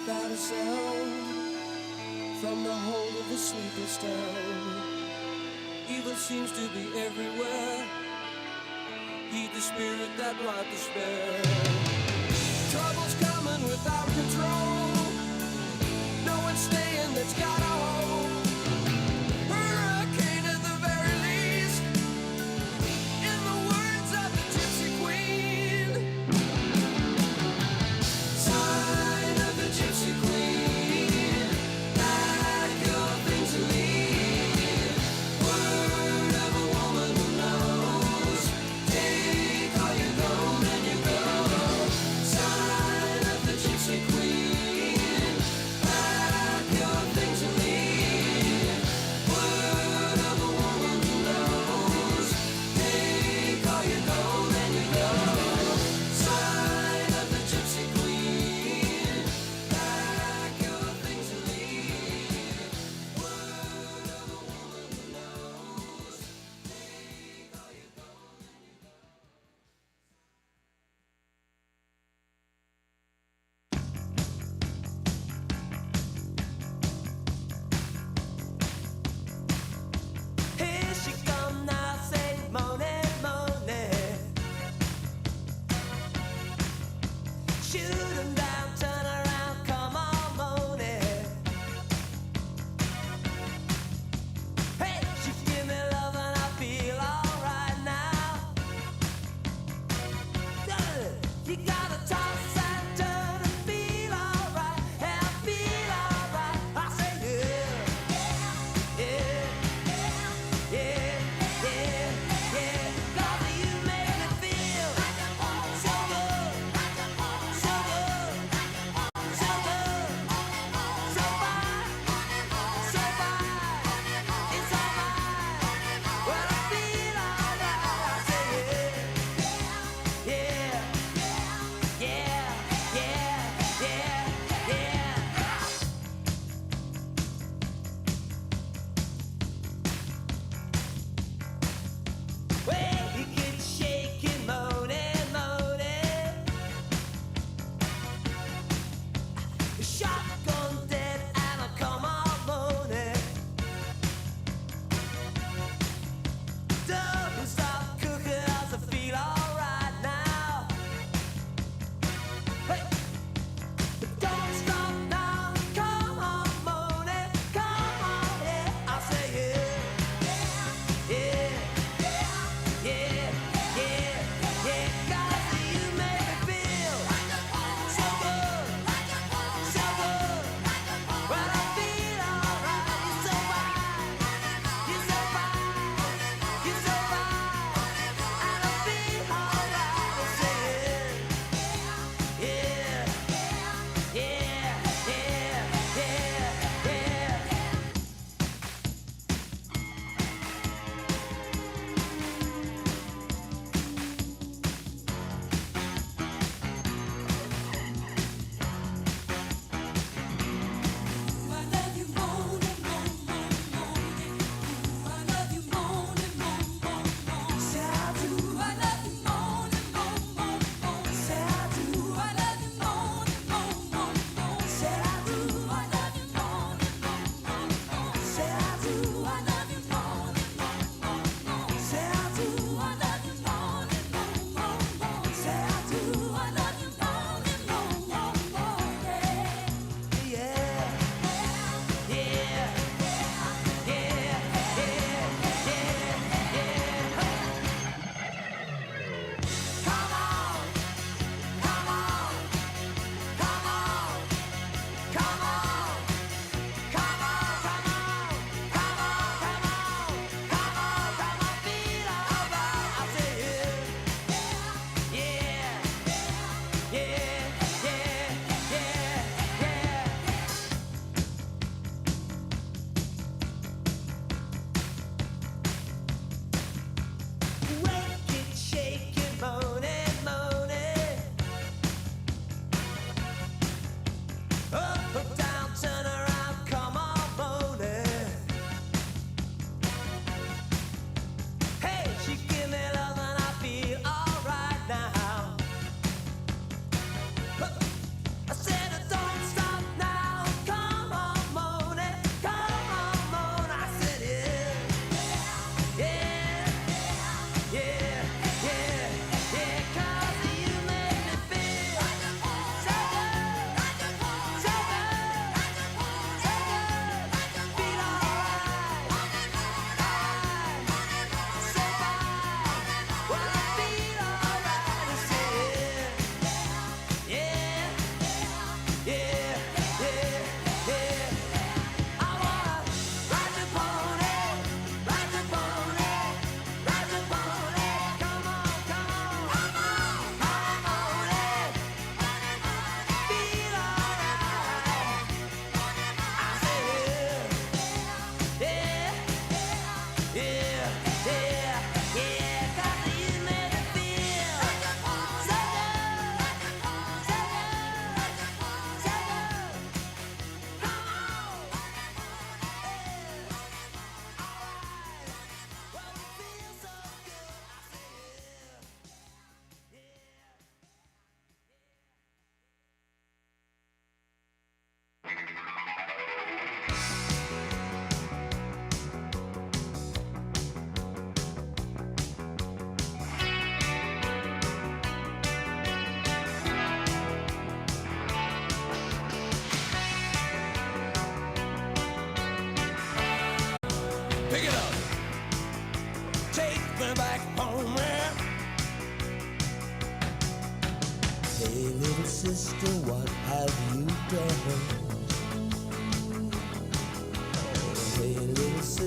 without a sound from the hold of the sleepless town. Evil seems to be everywhere. Heed the spirit that wrought despair. Trouble's coming without control. No one's staying that's got a hold. Hurricane at the very least, in the words of the Gypsy Queen. Sign of the Gypsy Queen, pack your things and leave. Word of a woman who knows. Take all you gold and you go. Sign of the Gypsy Queen, pack your things and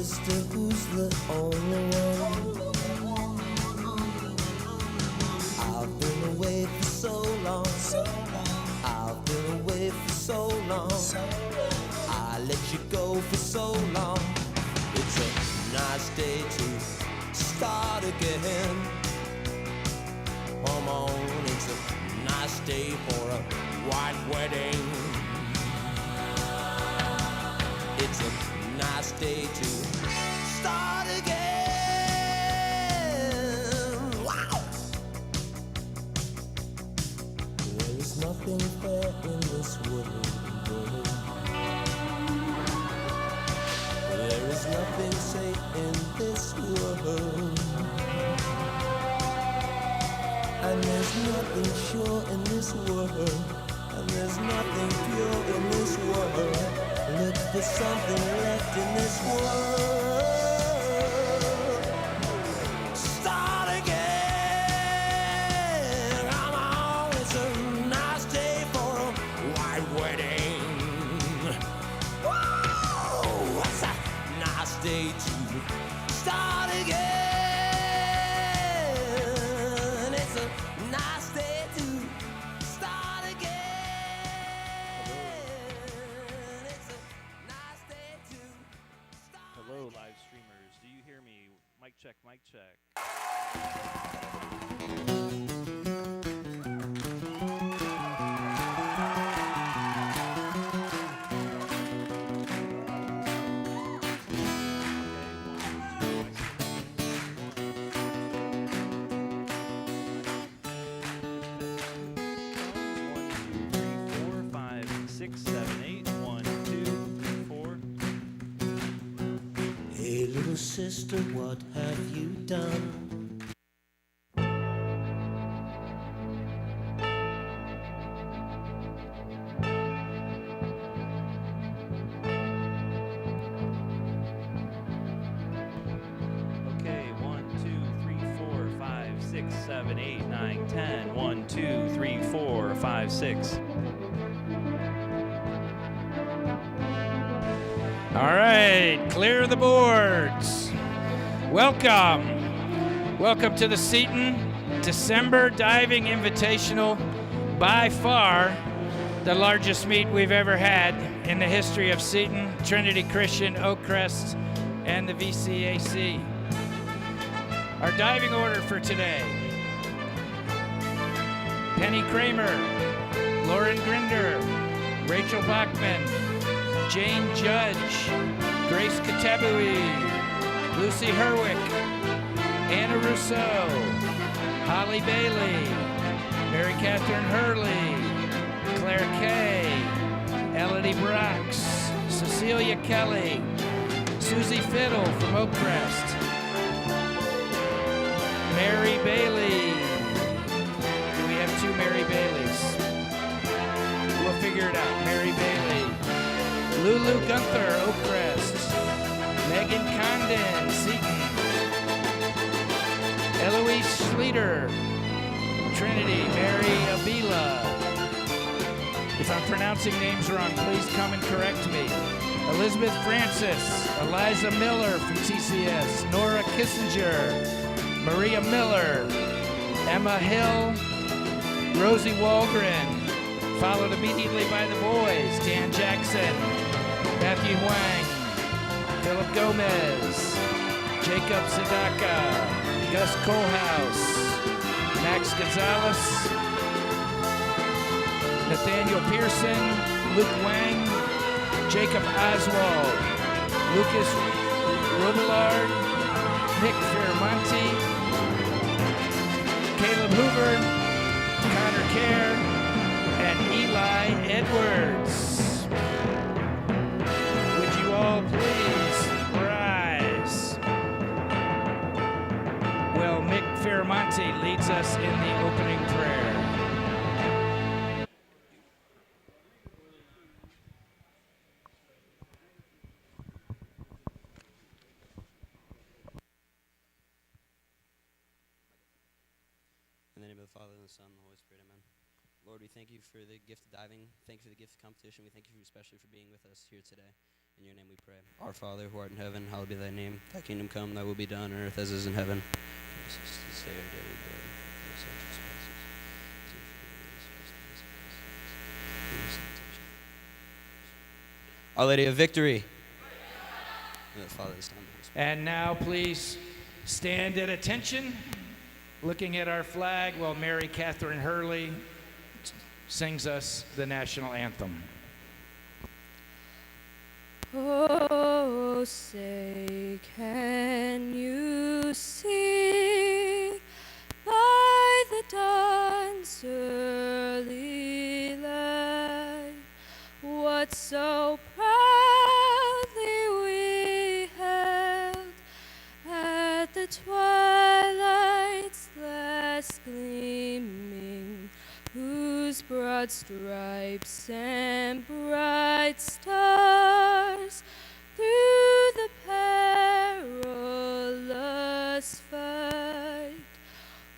sister who's the only one. I've been away for so long. I've been away for so long. I let you go for so long. It's a nice day to start again. Come on, it's a nice day for a white wedding. It's a nice day to start again. Wow! There is nothing fair in this world. There is nothing safe in this world. And there's nothing sure in this world. And there's nothing pure in this world. Look for something left in this world. Start again. Come on, it's a nice day for a white wedding. Whoa, it's a nice day to start again. It's a nice day to start again. It's a nice day to start. Hello, live streamers. Do you hear me? Mic check, mic check. Hey, little sister, what have you done? Okay, 1, 2, 3, 4, 5, 6, 7, 8, 9, 10. 1, 2, 3, 4, 5, 6. All right, clear the boards. Welcome. Welcome to the Seton December Diving Invitational. By far the largest meet we've ever had in the history of Seton, Trinity Christian, Oakcrest, and the VCAC. Our diving order for today: Penny Kramer, Lauren Grinder, Rachel Bachman, Jane Judge, Grace Katabui, Lucy Herwick, Anna Rousseau, Holly Bailey, Mary Catherine Hurley, Claire Kay, Elodie Brox, Cecilia Kelly, Susie Fiddle from Oakcrest, Mary Bailey. Do we have two Mary Baileys? We'll figure it out. Mary Bailey. Lulu Gunther, Oakcrest. Megan Condon, Seton. Eloise Schleter, Trinity. Mary Avila. If I'm pronouncing names wrong, please come and correct me. Elizabeth Francis, Eliza Miller from TCS, Nora Kissinger, Maria Miller, Emma Hill, Rosie Walgren, followed immediately by the boys, Dan Jackson, Matthew Huang, Philip Gomez, Jacob Sadaka, Gus Kohlhaus, Max Gonzalez, Nathaniel Pearson, Luke Wang, Jacob Oswald, Lucas Robillard, Nick Firamonti, Caleb Hoover, Connor Kerr, and Eli Edwards. Would you all please rise? Well, Mick Firamonti leads us in the opening prayer. In the name of the Father, and the Son, and the Holy Spirit, amen. Lord, we thank you for the gift of diving. Thank you for the gift of competition. We thank you especially for being with us here today. In your name we pray. Our Father, who art in heaven, hallowed be thy name. Thy kingdom come, thy will be done on earth as it is in heaven. Give us this day our daily bread. Forgive us our trespasses, as we forgive those who trespass against us. Lead us not into temptation. Our Lady of Victory. In the Father, the Son, and the Holy Spirit. And now please stand at attention, looking at our flag while Mary Catherine Hurley sings us the national anthem. Oh, say, can you see by the dawn's early light what so proudly we held at the twilight's last gleaming, whose broad stripes and bright stars through the perilous fight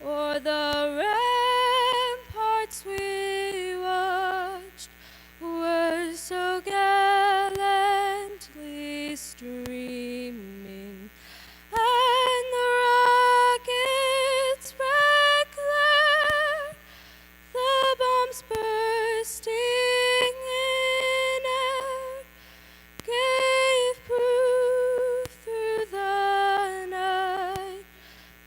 o'er the ramparts we watched were so gallantly streaming, and the rockets' red glare, the bombs bursting in air, gave proof through the night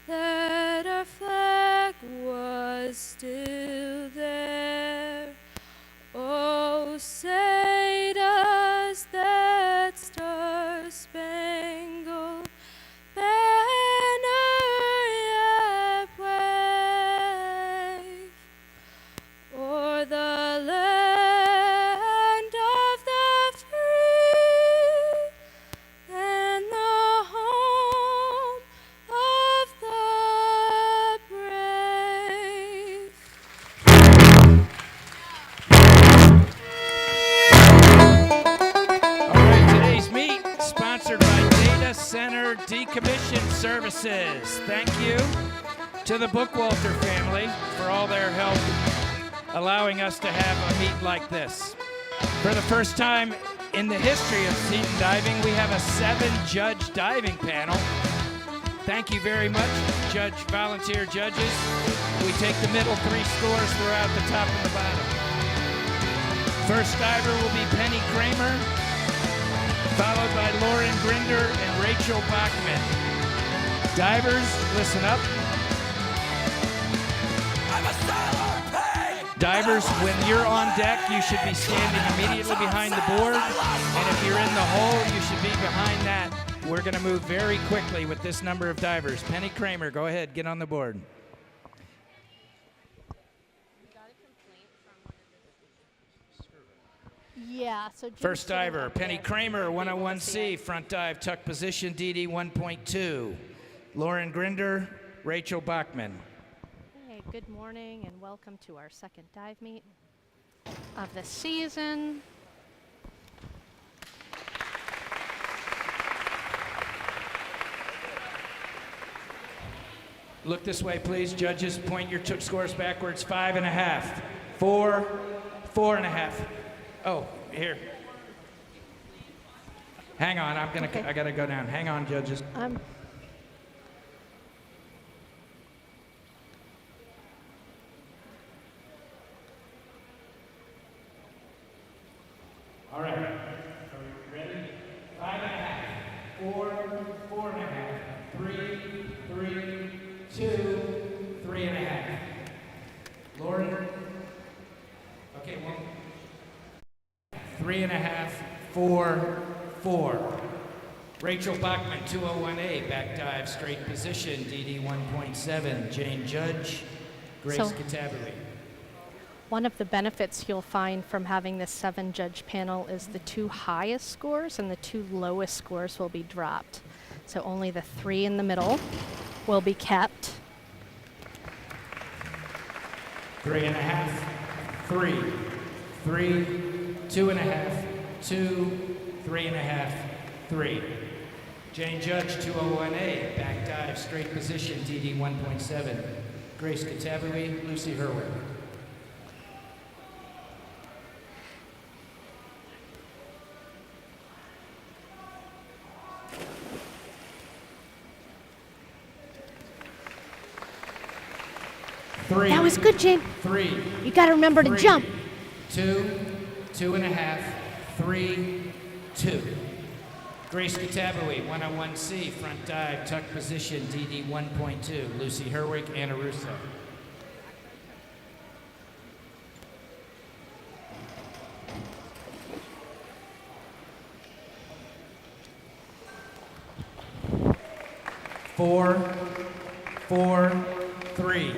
that our flag was still there. Oh, say does that star-spangled banner yet wave o'er the land of the free and the home of the brave? All right, today's meet sponsored by Data Center Decommission Services. Thank you to the Bookwalter family for all their help allowing us to have a meet like this. For the first time in the history of Seton diving, we have a 7-judge diving panel. Thank you very much, volunteer judges. We take the middle 3 scores throughout the top and the bottom. First diver will be Penny Kramer, followed by Lauren Grinder and Rachel Bachman. Divers, listen up. Divers, when you're on deck, you should be standing immediately behind the board. And if you're in the hole, you should be behind that. We're going to move very quickly with this number of divers. Penny Kramer, go ahead, get on the board. Yeah, so First diver, Penny Kramer, 101C, front dive, tuck position, DD 1.2. Lauren Grinder, Rachel Bachman. Hey, good morning and welcome to our second dive meet of the season. Look this way, please. Judges, point your scores backwards. 5.5, 4, 4.5. Oh, here. Hang on, I gotta go down. Hang on, judges. All right. Are we ready? 5.5, 4, 4.5, 3, 2, 3.5. Lauren. Okay, 3.5, 4, 4. Rachel Bachman, 201A, back dive, straight position, DD 1.7. Jane Judge, Grace Catabili. One of the benefits you'll find from having this 7-judge panel is the 2 highest scores and the 2 lowest scores will be dropped. So only the 3 in the middle will be kept. 3.5, 3, 3, 2.5, 2, 3.5, 3. Jane Judge, 201A, back dive, straight position, DD 1.7. Grace Catabili, Lucy Herwick. 3. That was good, Jane. 3. You got to remember to 3, jump. 2, 2.5, 3, 2. Grace Katabui, 101C, front dive, tuck position, DD 1.2. Lucy Herwick, Anna Russo. Four, 3,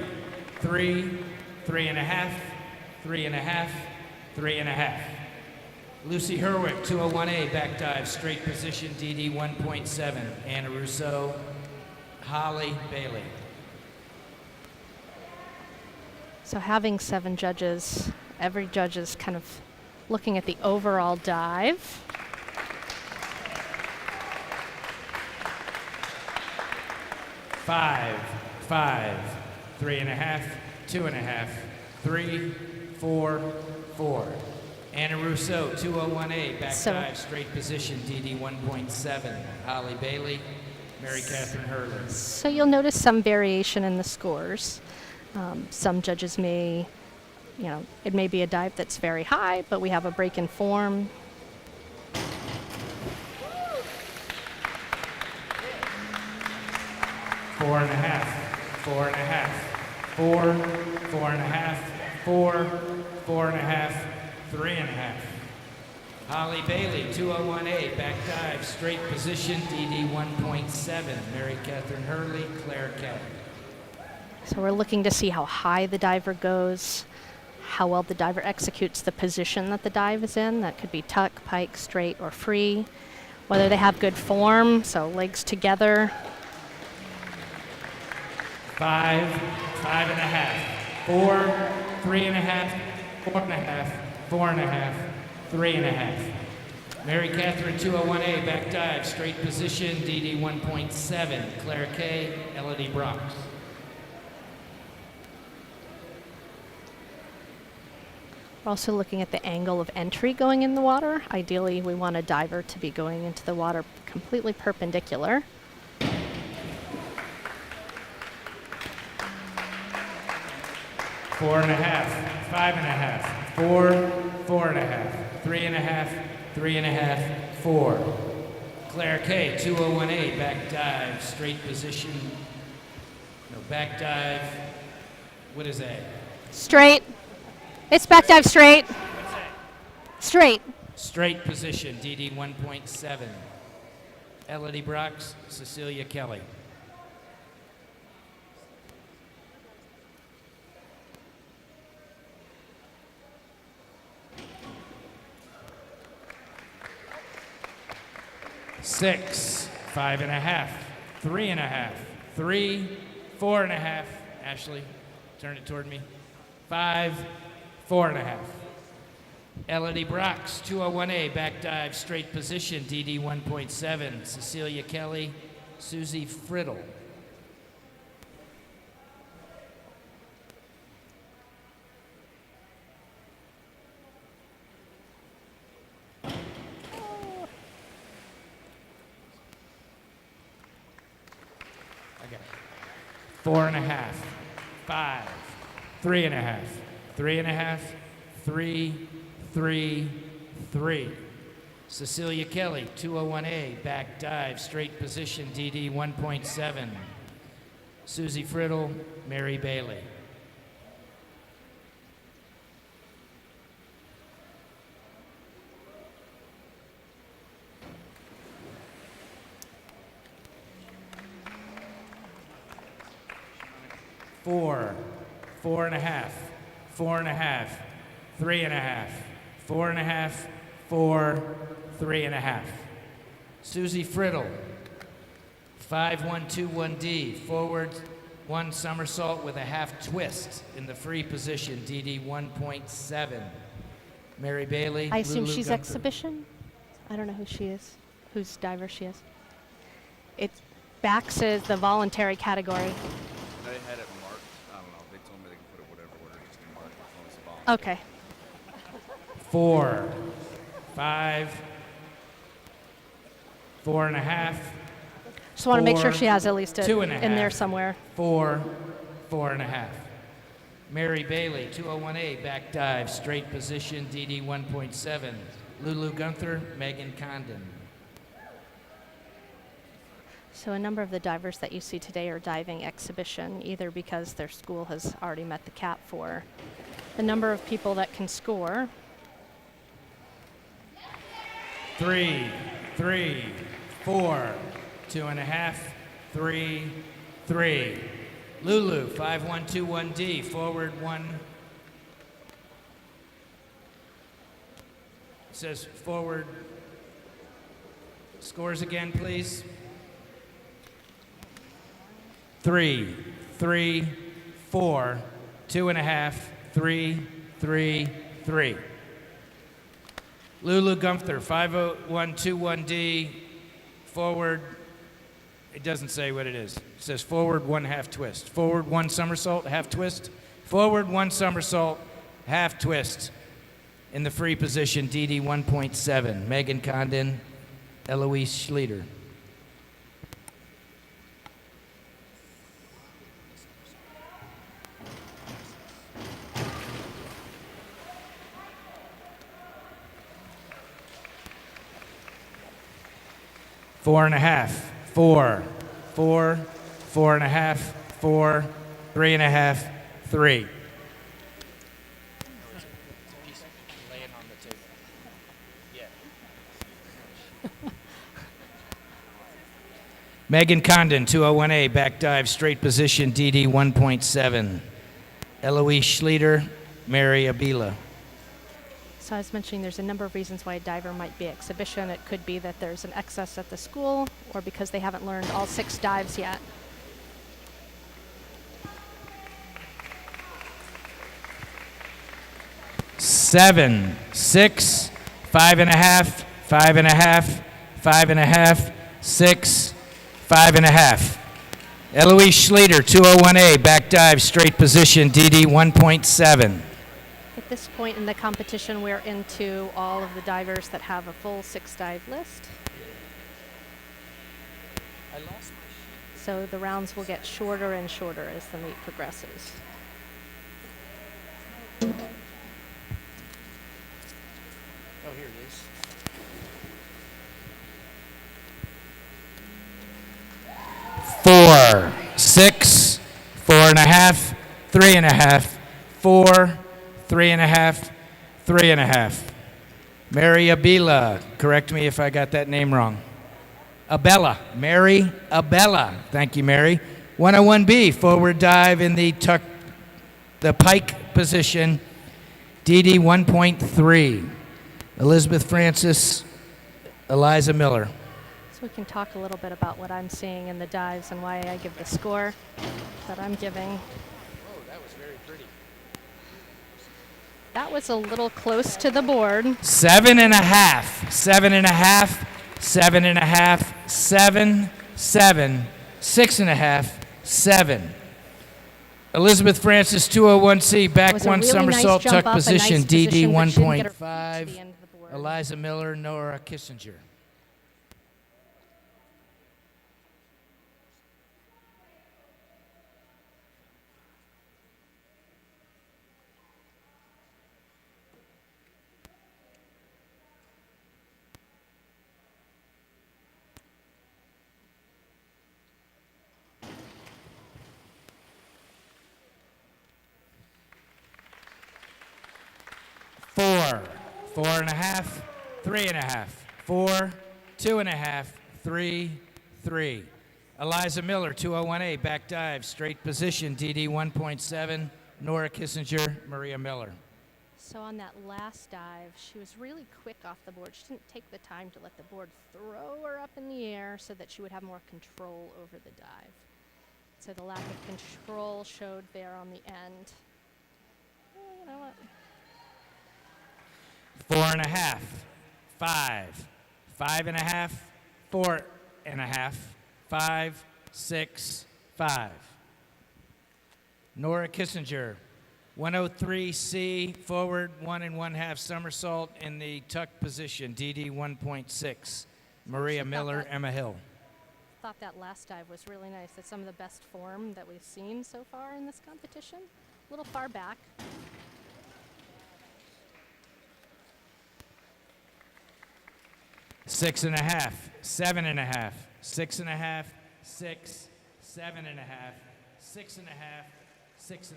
3, 3.5, 3.5, 3.5. Lucy Herwick, 201A, back dive, straight position, DD 1.7. Anna Russo, Holly Bailey. So having 7 judges, every judge is kind of looking at the overall dive. 5, 3.5, 2.5, 3, 4, 4. Anna Russo, 201A, back dive, straight position, DD 1.7. Holly Bailey, Mary Catherine Hurley. So you'll notice some variation in the scores. Some judges may, it may be a dive that's very high, but we have a break in form. Four and a half, 4.5, 3.5. Holly Bailey, 201A, back dive, straight position, DD 1.7. Mary Catherine Hurley, Claire Kelly. So we're looking to see how high the diver goes, how well the diver executes the position that the dive is in. That could be tuck, pike, straight, or free. Whether they have good form, so legs together. 5, 5.5, 4, 3.5, 4.5, 4.5, 3.5. Mary Catherine, 201A, back dive, straight position, DD 1.7. Claire K, Elodie Brox. We're also looking at the angle of entry going in the water. Ideally, we want a diver to be going into the water completely perpendicular. 4.5, 5.5, 4, 4.5, 3.5, 3.5, 4. Claire K, 201A, back dive, straight position. No, back dive. What is that? Straight. It's back dive straight. What's that? Straight. Straight position, DD 1.7. Elodie Brox, Cecilia Kelly. Six, 5.5, 3.5, 3, 4.5. Ashley, turn it toward me. 5, 4.5. Elodie Brox, 201A, back dive, straight position, DD 1.7. Cecilia Kelly, Susie Friddle. Okay. 4.5, 5, 3.5, 3.5, 3, 3, 3. Cecilia Kelly, 201A, back dive, straight position, DD 1.7. Susie Friddle, Mary Bailey. Four, 4.5, 4.5, 3.5, 4.5, 4, 3.5. Susie Friddle, 5121D, forward, 1 somersault with a half twist in the free position, DD 1.7. Mary Bailey. I assume Lulu she's Gunther. exhibition. I don't know who she is, whose diver she is. It's backs is the voluntary category. They had it marked. I don't know. They told me they can put it whatever order, just to mark as long as it's voluntary. Okay. 4, 5, 4.5, Just want to make sure 4, she has at least it 2.5. in there somewhere. 4, 4.5. Mary Bailey, 201A, back dive, straight position, DD 1.7. Lulu Gunther, Megan Condon. So a number of the divers that you see today are diving exhibition, either because their school has already met the cap for the number of people that can score. 3, 3, 4, 2.5, 3, 3. Lulu, 5121D, forward 1. It says forward. Scores again, please. 3, 3, 4, 2.5, 3, 3, 3. Lulu Gunther, 50121D, forward. It doesn't say what it is. It says forward 1 half twist. Forward 1 somersault, half twist. Forward 1 somersault, half twist. In the free position, DD 1.7. Megan Condon, Eloise Schleter. Four and a half, 4, 4, 4.5, 4, 3.5, 3. Megan Condon, 201A, back dive, straight position, DD 1.7. Eloise Schleter, Mary Abila. So I was mentioning there's a number of reasons why a diver might be exhibition. It could be that there's an excess at the school, or because they haven't learned all 6 dives yet. Seven, 6, 5.5, 5.5, 5.5, 6, 5.5. Eloise Schleter, 201A, back dive, straight position, DD 1.7. At this point in the competition, we're into all of the divers that have a full 6 dive list. So the rounds will get shorter and shorter as the meet progresses. Oh, here it is. Four, 6, 4.5, 3.5, 4, 3.5, 3.5. Mary Abila, correct me if I got that name wrong. Abella, Mary Abella. Thank you, Mary. 101B, forward dive in the pike position, DD 1.3. Elizabeth Francis, Eliza Miller. So we can talk a little bit about what I'm seeing in the dives and why I give the score that I'm giving. Oh, that was very pretty. That was a little close to the board. 7.5, 7.5, 7.5, 7, 7, 6.5, 7. Elizabeth Francis, 201C, back Was a 1 really somersault, nice jump tuck up, a position, nice DD position, but she didn't get her to 1.5. the end of the board. Eliza Miller, Nora Kissinger. Four, 4.5, 3.5, 4, 2.5, 3, 3. Eliza Miller, 201A, back dive, straight position, DD 1.7. Nora Kissinger, Maria Miller. So on that last dive, she was really quick off the board. She didn't take the time to let the board throw her up in the air so that she would have more control over the dive. So the lack of control showed there on the end. You know what? 4.5, 5, 5.5, 4.5, 5, 6, 5. Nora Kissinger, 103C, forward 1 1/2 somersault in the tuck position, DD 1.6. Maria Miller, Emma Hill. Thought that last dive was really nice. It's some of the best form that we've seen so far in this competition. A little far back. Six and a half, 7.5, 6.5, 6, 7.5, 6.5, 6.5.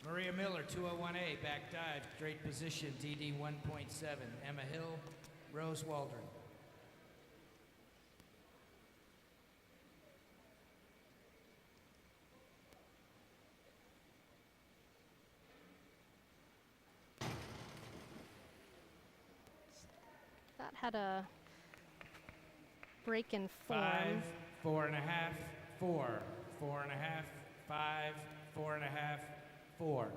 Maria Miller, 201A, back dive, straight position, DD 1.7. Emma Hill, Rose Waldron. That had a break in form. 5, 4.5, 4, 4.5, 5, 4.5, 4.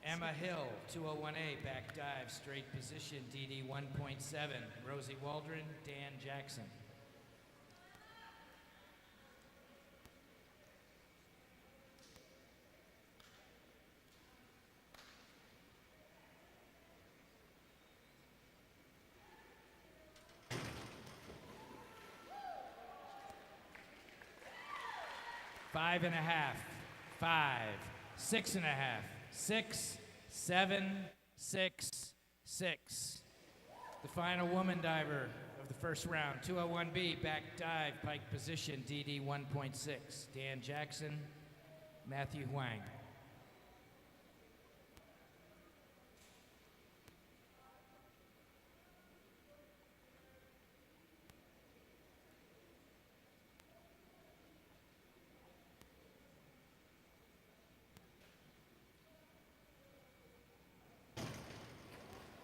Emma Hill, 201A, back dive, straight position, DD 1.7. Rosie Waldron, Dan Jackson. Five and a half, 5, 6.5, 6, 7, 6, 6. The final woman diver of the first round, 201B, back dive, pike position, DD 1.6. Dan Jackson, Matthew Huang.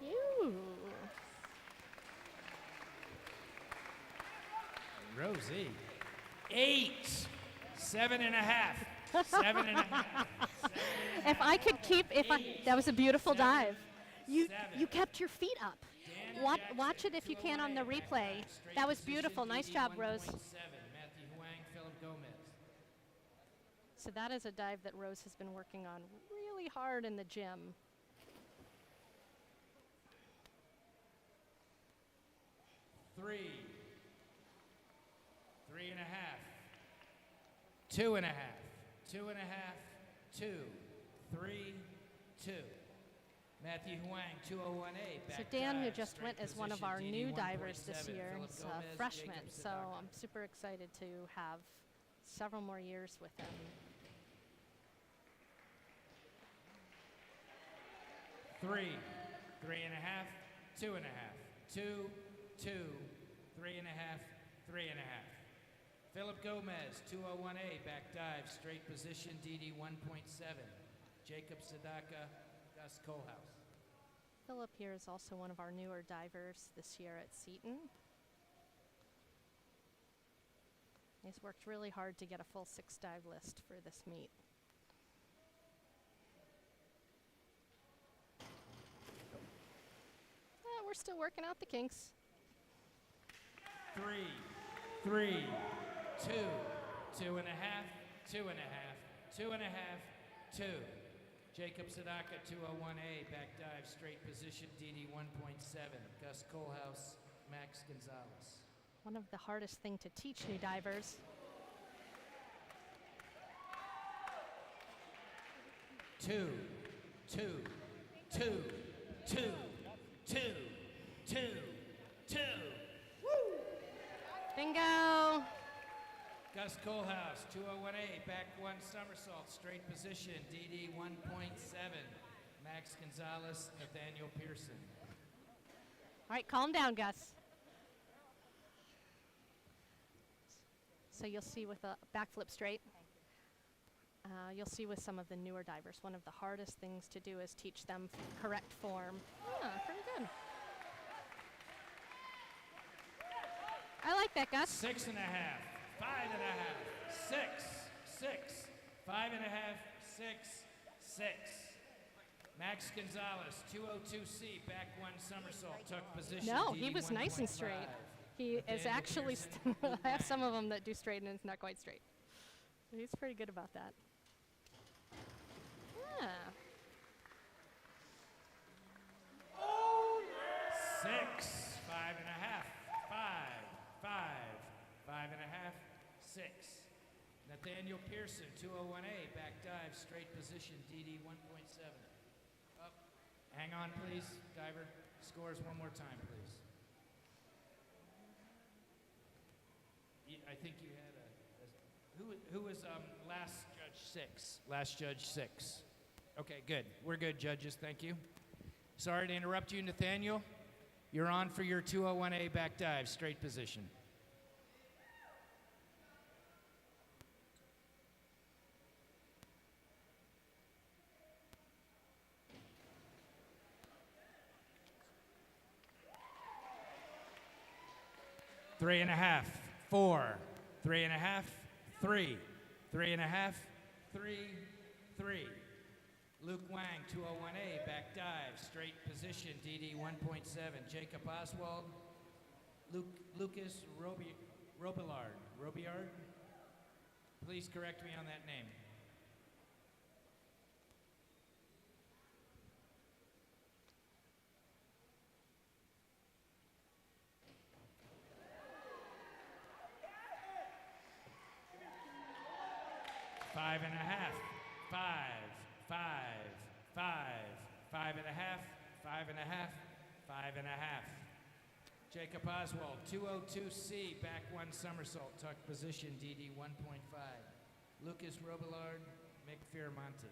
Ew. Rosie, 8, 7.5, 7.5. If I could keep, that was a beautiful dive. You kept your feet up. Watch it if you can on the replay. That was beautiful. Nice job, Rose. Matthew Huang, Philip Gomez. So that is a dive that Rose has been working on really hard in the gym. Three, 3.5, 2.5, 2.5, 2, 3, 2. Matthew Huang, 201A. Back So Dan, who dive, just straight went as one of position, our DD new divers this 1.7. year. Philip He's a Gomez, freshman, Jacob so Sadaka. I'm super excited to have several more years with him. 3, 3.5, 2.5, 2, 2, 3.5, 3.5. Philip Gomez, 201A, back dive, straight position, DD 1.7. Jacob Sadaka, Gus Kohlhaus. Philip here is also one of our newer divers this year at Seton. He's worked really hard to get a full 6 dive list for this meet. We're still working out the kinks. 3, 3, 2, 2.5, 2.5, 2.5, 2. Jacob Sadaka, 201A, back dive, straight position, DD 1.7. Gus Kohlhaus, Max Gonzalez. One of the hardest thing to teach new divers. Two, 2, 2, 2, 2, 2, 2. Bingo! Gus Kohlhaus, 201A, back 1 somersault, straight position, DD 1.7. Max Gonzalez, Nathaniel Pearson. All right, calm down, Gus. So you'll see with a backflip straight. You'll see with some of the newer divers, one of the hardest things to do is teach them correct form. Pretty good. I like that, Gus. 6.5, 5.5, 6, 6, 5.5, 6, 6. Max Gonzalez, 202C, back 1 somersault, tuck position. No, DD he was nice and straight. 1.5. He is Nathaniel actually, Pearson, I have some of them that do straight and it's not quite straight. He's pretty good about that. Yeah. 6, 5.5, 5, 5, 5.5, 6. Nathaniel Pearson, 201A, back dive, straight position, DD 1.7. Up. Hang on, please. Diver, scores one more time, please. I think you had who was last judge 6? Last judge 6. Okay, good. We're good, judges. Thank you. Sorry to interrupt you, Nathaniel. You're on for your 201A back dive, straight position. Three and a half, 4, 3.5, 3, 3.5, 3, 3. Luke Wang, 201A, back dive, straight position, DD 1.7. Jacob Oswald, Lucas Robillard. Please correct me on that name. Five and a half, 5, 5, 5, 5.5, 5.5, 5.5. Jacob Oswald, 202C, back 1 somersault, tuck position, DD 1.5. Lucas Robillard, Mick Firamonte.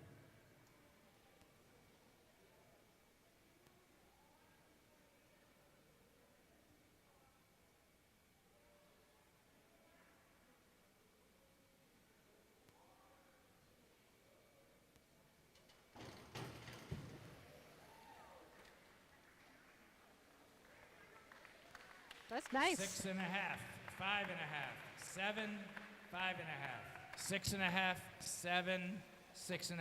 That's nice. 6.5, 5.5, 7, 5.5, 6.5, 7, 6.5.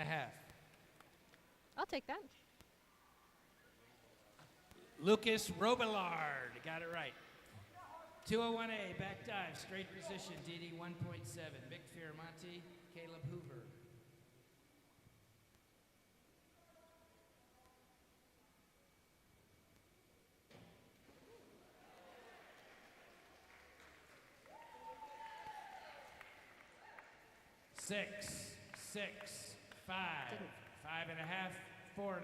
I'll take that. Lucas Robillard, got it right. 201A, back dive, straight position, DD 1.7. Mick Firamonte, Caleb Hoover. Six, 5, 5.5, 4.5,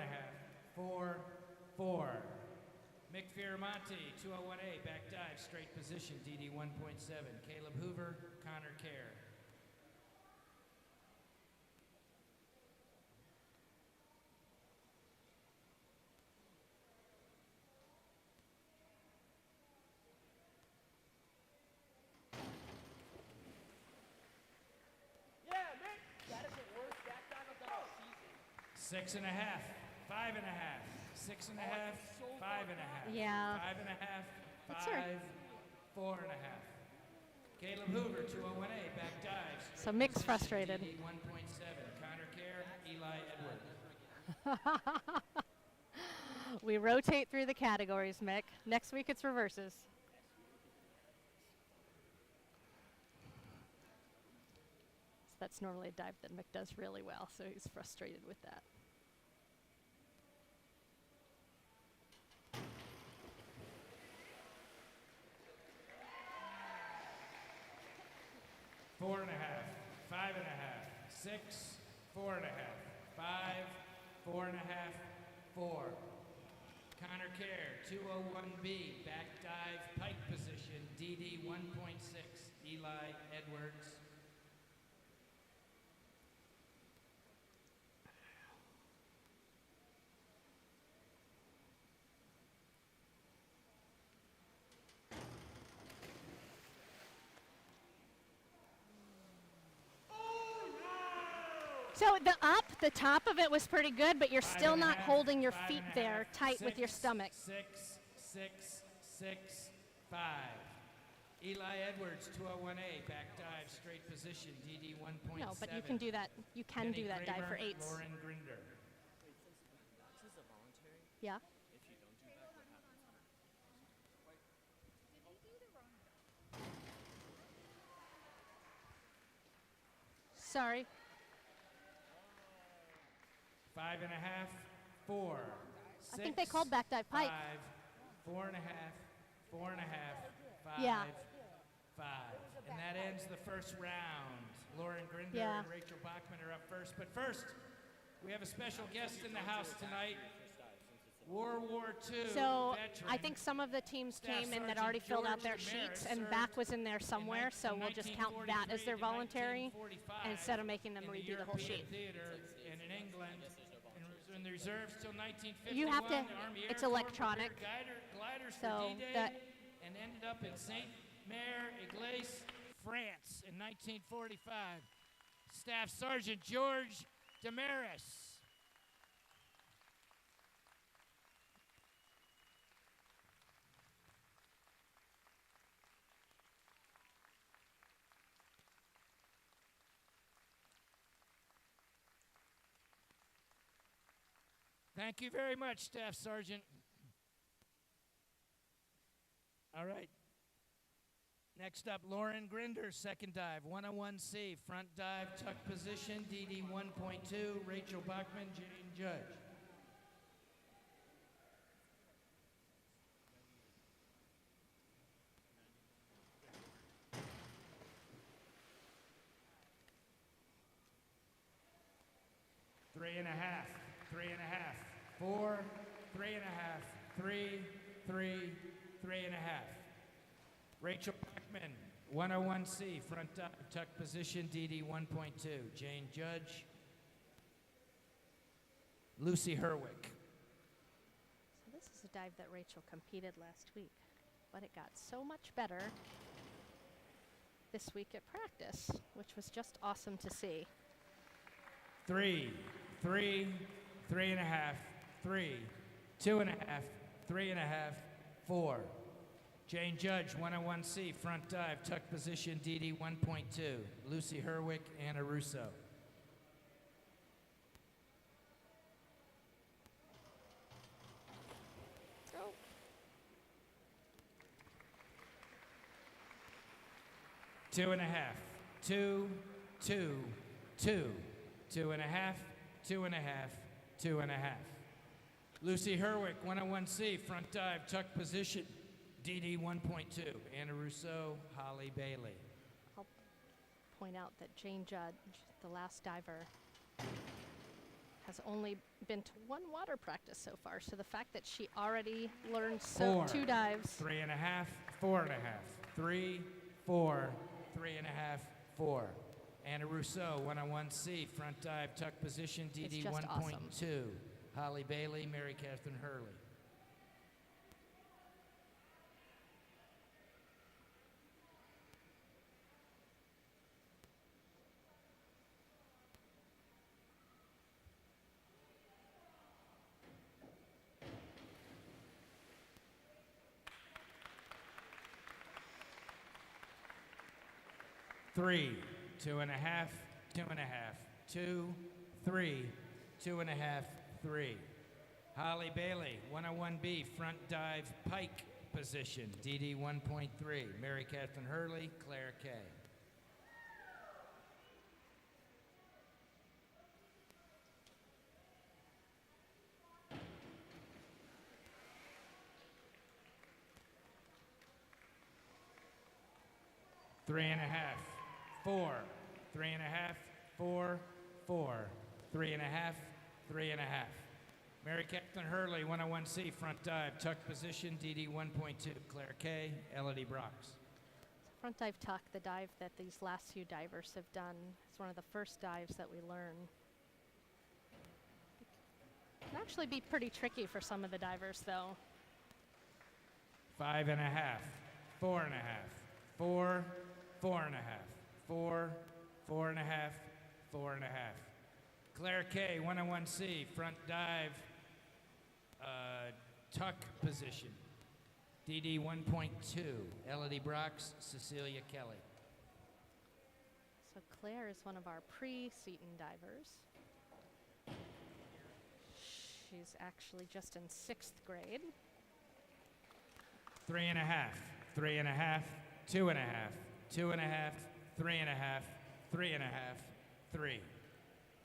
4, 4. Mick Firamonte, 201A, back dive, straight position, DD 1.7. Caleb Hoover, Connor Kerr. Yeah, Mick! That is the worst back dive I've done all season. 6.5, 5.5, 6.5, 5.5. Yeah. 5.5, That's all right. 5, 4.5. Caleb Hoover, 201A, back dive. straight So Mick's position, frustrated. DD 1.7. Connor Kerr, Eli Edward. We rotate through the categories, Mick. Next week it's reverses. So that's normally a dive that Mick does really well, so he's frustrated with that. Four and a half, 5.5, 6, 4.5, 5, 4.5, 4. Connor Kerr, 201B, back dive, pike position, DD 1.6. Eli Edwards. So the top of it was pretty good, but you're still not holding your feet there tight with your stomach. 6, 6, 6, 5. Eli Edwards, 201A, back dive, straight position, DD 1.7. No, but you can do that. You can Penny do that dive for Kramer, 8s. Lauren Grinder. This is a voluntary. Yeah. If you don't do back, what happens? Sorry. 5.5, 4. I think they called back dive pike. 5, 4.5, 4.5, 5, Yeah. 5. And that ends the first round. Lauren Grinder Yeah. and Rachel Bachman are up first. But first, we have a special guest in the house tonight. World War II So veteran. I think some of the teams Staff came in that Sergeant already filled out their George sheets, Damaris and served back was in there somewhere, in so we'll just count that as their 1943 to voluntary 1945 instead of making them in redo the whole European sheet. Theater and in England, and was in the reserves till 1951. You have to- The Army it's Air Corps electronic. prepared gliders So for D-Day that- and ended up in Saint-Mère-Église, France in 1945. Staff Sergeant George Damaris. Thank you very much, Staff Sergeant. All right. Next up, Lauren Grinder, second dive, 101C, front dive, tuck position, DD 1.2, Rachel Bachman, Jane Judge. Three and a half, 4, 3.5, 3, 3, 3.5. Rachel Bachman, 101C, front tuck position, DD 1.2. Jane Judge. Lucy Herwick. So this is a dive that Rachel competed last week, but it got so much better this week at practice, which was just awesome to see. 3, 3, 3.5, 3, 2.5, 3.5, 4. Jane Judge, 101C, front dive, tuck position, DD 1.2. Lucy Herwick, Anna Russo. Oh. Two and a half, 2, 2, 2, 2.5, 2.5, 2.5. Lucy Herwick, 101C, front dive, tuck position, DD 1.2. Anna Rousseau, Holly Bailey. I'll point out that Jane Judge, the last diver, has only been to one water practice so far. So the fact that she already learned 4, two dives. 3.5, 4.5, 3, 4, 3.5, 4. Anna Rousseau, 101C, front dive, tuck position, DD It's just 1.2. Holly Bailey, Mary Catherine Hurley. Three, 2.5, 2.5, 2, 3, 2.5, 3. Holly Bailey, 101B, front dive, pike position, DD 1.3. Mary Catherine Hurley, Claire Kay. Three and a half, 4, 3.5, 4, 4, 3.5, 3.5. Mary Catherine Hurley, 101C, front dive, tuck position, DD 1.2. Claire Kay, Elodie Brox. Front dive tuck, the dive that these last few divers have done, is one of the first dives that we learn. It can actually be pretty tricky for some of the divers, though. 5.5, 4.5, 4, 4.5, 4, 4.5, 4.5. Claire Kay, 101C, front dive, tuck position, DD 1.2. Elodie Brox, Cecilia Kelly. So Claire is one of our pre-Seton divers. She's actually just in 6th grade. 3.5, 3.5, 2.5, 2.5, 3.5, 3.5, 3.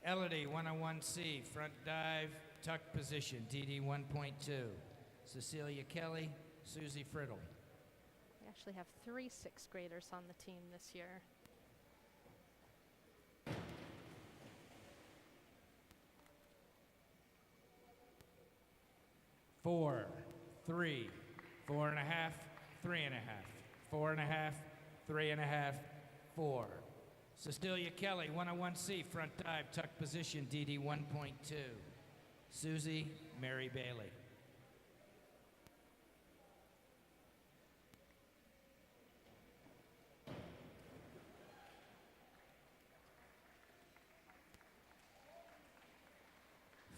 Elodie, 101C, front dive, tuck position, DD 1.2. Cecilia Kelly, Susie Friddle. Yeah, actually have 3 6th graders on the team this year. Four, 3, 4.5, 3.5, 4.5, 3.5, 4. Cecilia Kelly, 101C, front dive, tuck position, DD 1.2. Susie Mary Bailey.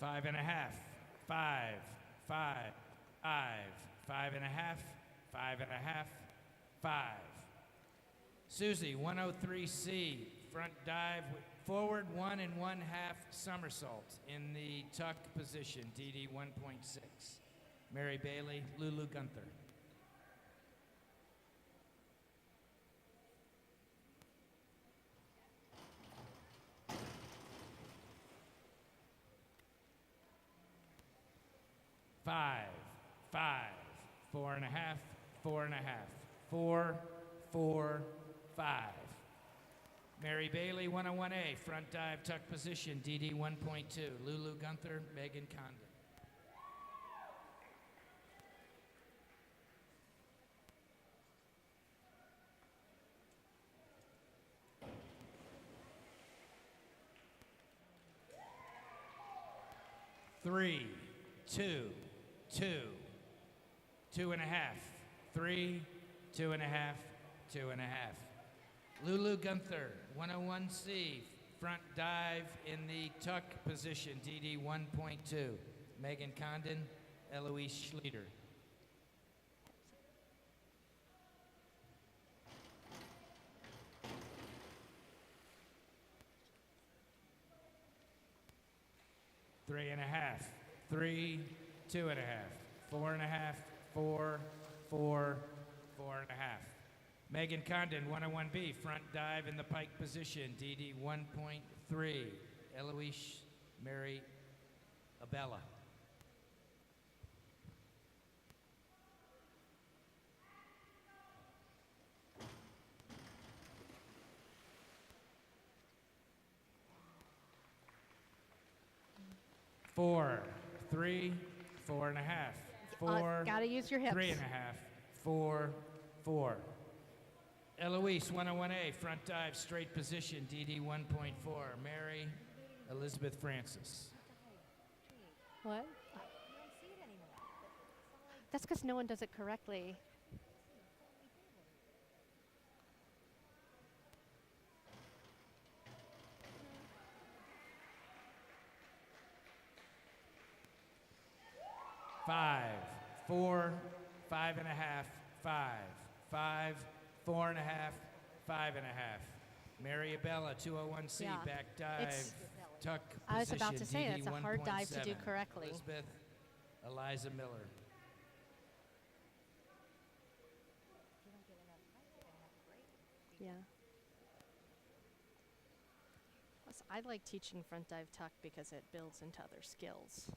Five and a half, 5, 5, 5.5, 5.5, 5. Susie, 103C, front dive, forward 1 1/2 somersault in the tuck position, DD 1.6. Mary Bailey, Lulu Gunther. Five, 4.5, 4.5, 4, 4, 5. Mary Bailey, 101A, front dive, tuck position, DD 1.2. Lulu Gunther, Megan Condon. Three, 2, 2, 2.5, 3, 2.5, 2.5. Lulu Gunther, 101C, front dive in the tuck position, DD 1.2. Megan Condon, Eloise Schlieder. Three and a half, 3, 2.5, 4.5, 4, 4, 4.5. Megan Condon, 101B, front dive in the pike position, DD 1.3. Eloise Mary Abella. Four, 3, 4.5, 4. Gotta use your hips. 3.5, 4, 4. Eloise, 101A, front dive, straight position, DD 1.4. Mary Elizabeth Francis. What? That's because no one does it correctly. Five, 4, 5.5, 5, 5, 4.5, 5.5. Mary Abella, 201C, Yeah. back dive, It's- tuck position, I was about to say, DD that's a hard dive to do 1.7. correctly. Elizabeth Eliza Miller. Yeah. Plus, I like teaching front dive tuck because it builds into other skills.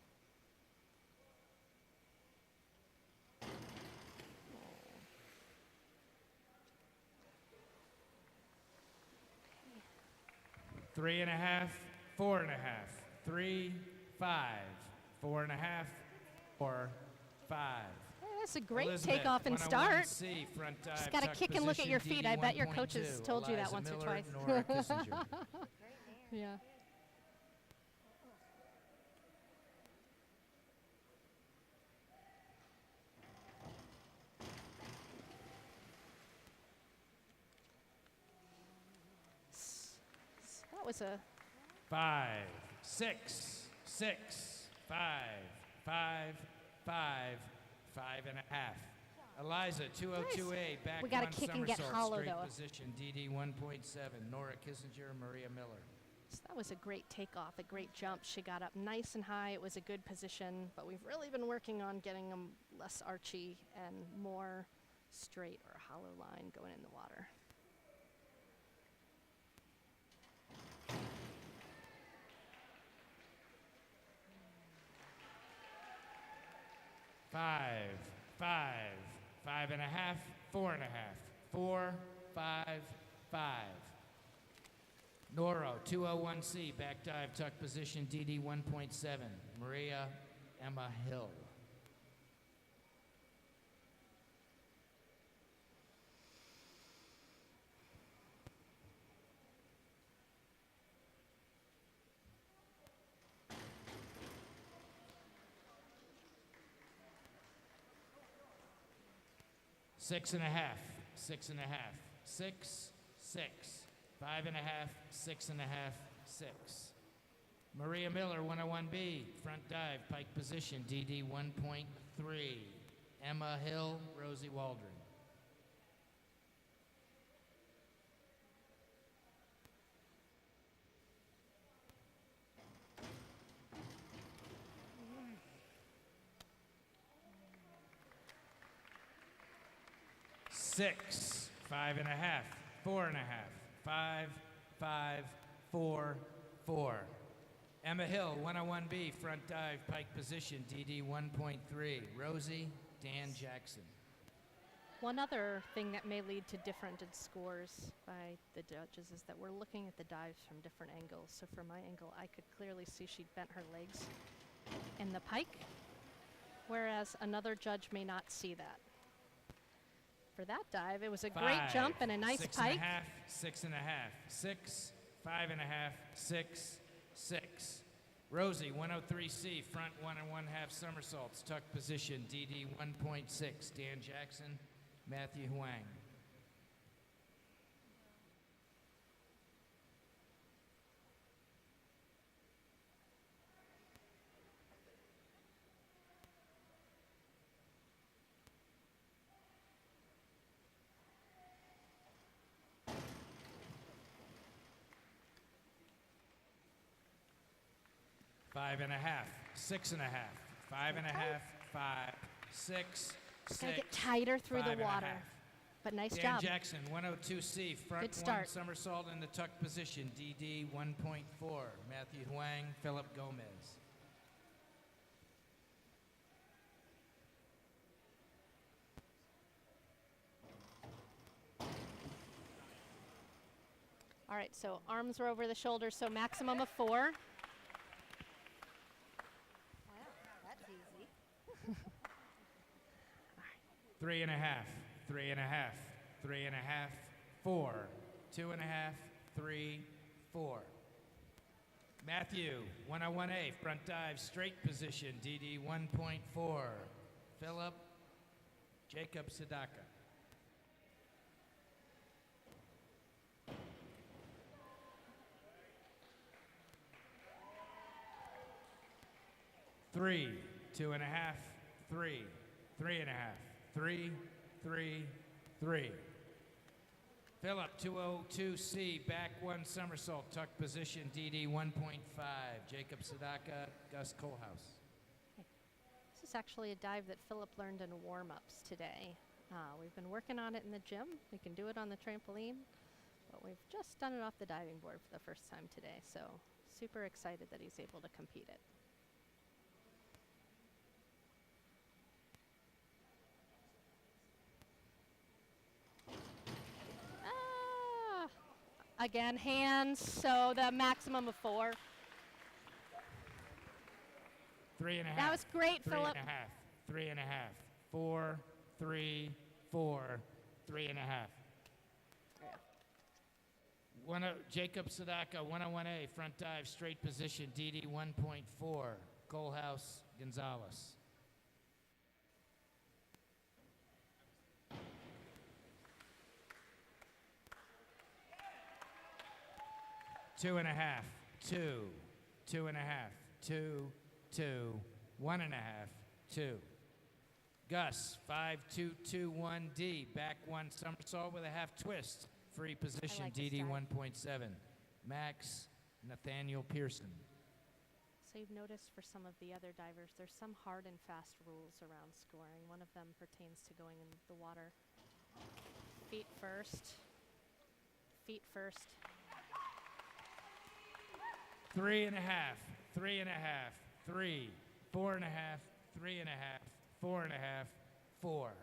Three and a half, 4.5, 3, 5, 4.5, 4, 5. Hey, that's a great Elizabeth, takeoff and start. 101C, front dive, Just gotta tuck kick and look at your position, feet. DD I bet your 1.2. coaches told you that Eliza once or Miller, twice. Nora Kissinger. Yeah. That was a 5, 6, 6, 5, 5, 5, 5.5. Eliza, 202A, back We gotta one kick and get somersault, hollow, straight though. position, DD 1.7. Nora Kissinger, Maria Miller. that was a great takeoff, a great jump. She got up nice and high. It was a good position, but we've really been working on getting them less archy and more straight or hollow line going in the water. Five, 5, 5.5, 4.5, 4, 5, 5. Noro, 201C, back dive, tuck position, DD 1.7. Maria Emma Hill. Six and a half, 6, 6, 5.5, 6.5, 6. Maria Miller, 101B, front dive, pike position, DD 1.3. Emma Hill, Rosie Waldron. Six, 5.5, 4.5, 5, 5, 4, 4. Emma Hill, 101B, front dive, pike position, DD 1.3. Rosie Dan Jackson. One other thing that may lead to different scores by the judges is that we're looking at the dives from different angles. So from my angle, I could clearly see she'd bent her legs in the pike, whereas another judge may not see that. For that dive, it was a great jump and a nice pike. 6.5, 6, 5.5, 6, 6. Rosie, 103C, front 1 1/2 somersaults, tuck position, DD 1.6. Dan Jackson, Matthew Huang. Five and a half, 6.5, 5.5, 5, 6, Gotta get tighter through the water. But nice Dan job. Jackson, 102C, front Good start. 1 somersault in the tuck position, DD 1.4. Matthew Huang, Philip Gomez. All right, so arms are over the shoulders, so maximum of 4. That's easy. 3.5, 3.5, 3.5, 4, 2.5, 3, 4. Matthew, 101A, front dive, straight position, DD 1.4. Philip Jacob Sadaka. Three, 2.5, 3, 3.5, 3, 3, 3. Philip, 202C, back 1 somersault, tuck position, DD 1.5. Jacob Sadaka, Gus Kohlhaus. This is actually a dive that Philip learned in warm-ups today. We've been working on it in the gym. We can do it on the trampoline, but we've just done it off the diving board for the first time today, so super excited that he's able to compete it. Again, hands, so the maximum of 4. 3.5. That was great, Philip. 3.5, 3.5, 4, 3, 4, 3.5. Jacob Sadaka, 101A, front dive, straight position, DD 1.4. Kohlhaus, Gonzalez. Two and a half, 2, 2.5, 2, 2, 1.5, 2. Gus, 5, 2, 2, 1D, back 1 somersault with a half twist, free position, like this DD dive. 1.7. Max Nathaniel Pearson. So you've noticed for some of the other divers, there's some hard and fast rules around scoring. One of them pertains to going in the water. Feet first. Feet first. 3.5, 3.5, 3, 4.5, 3.5, 4.5, 4.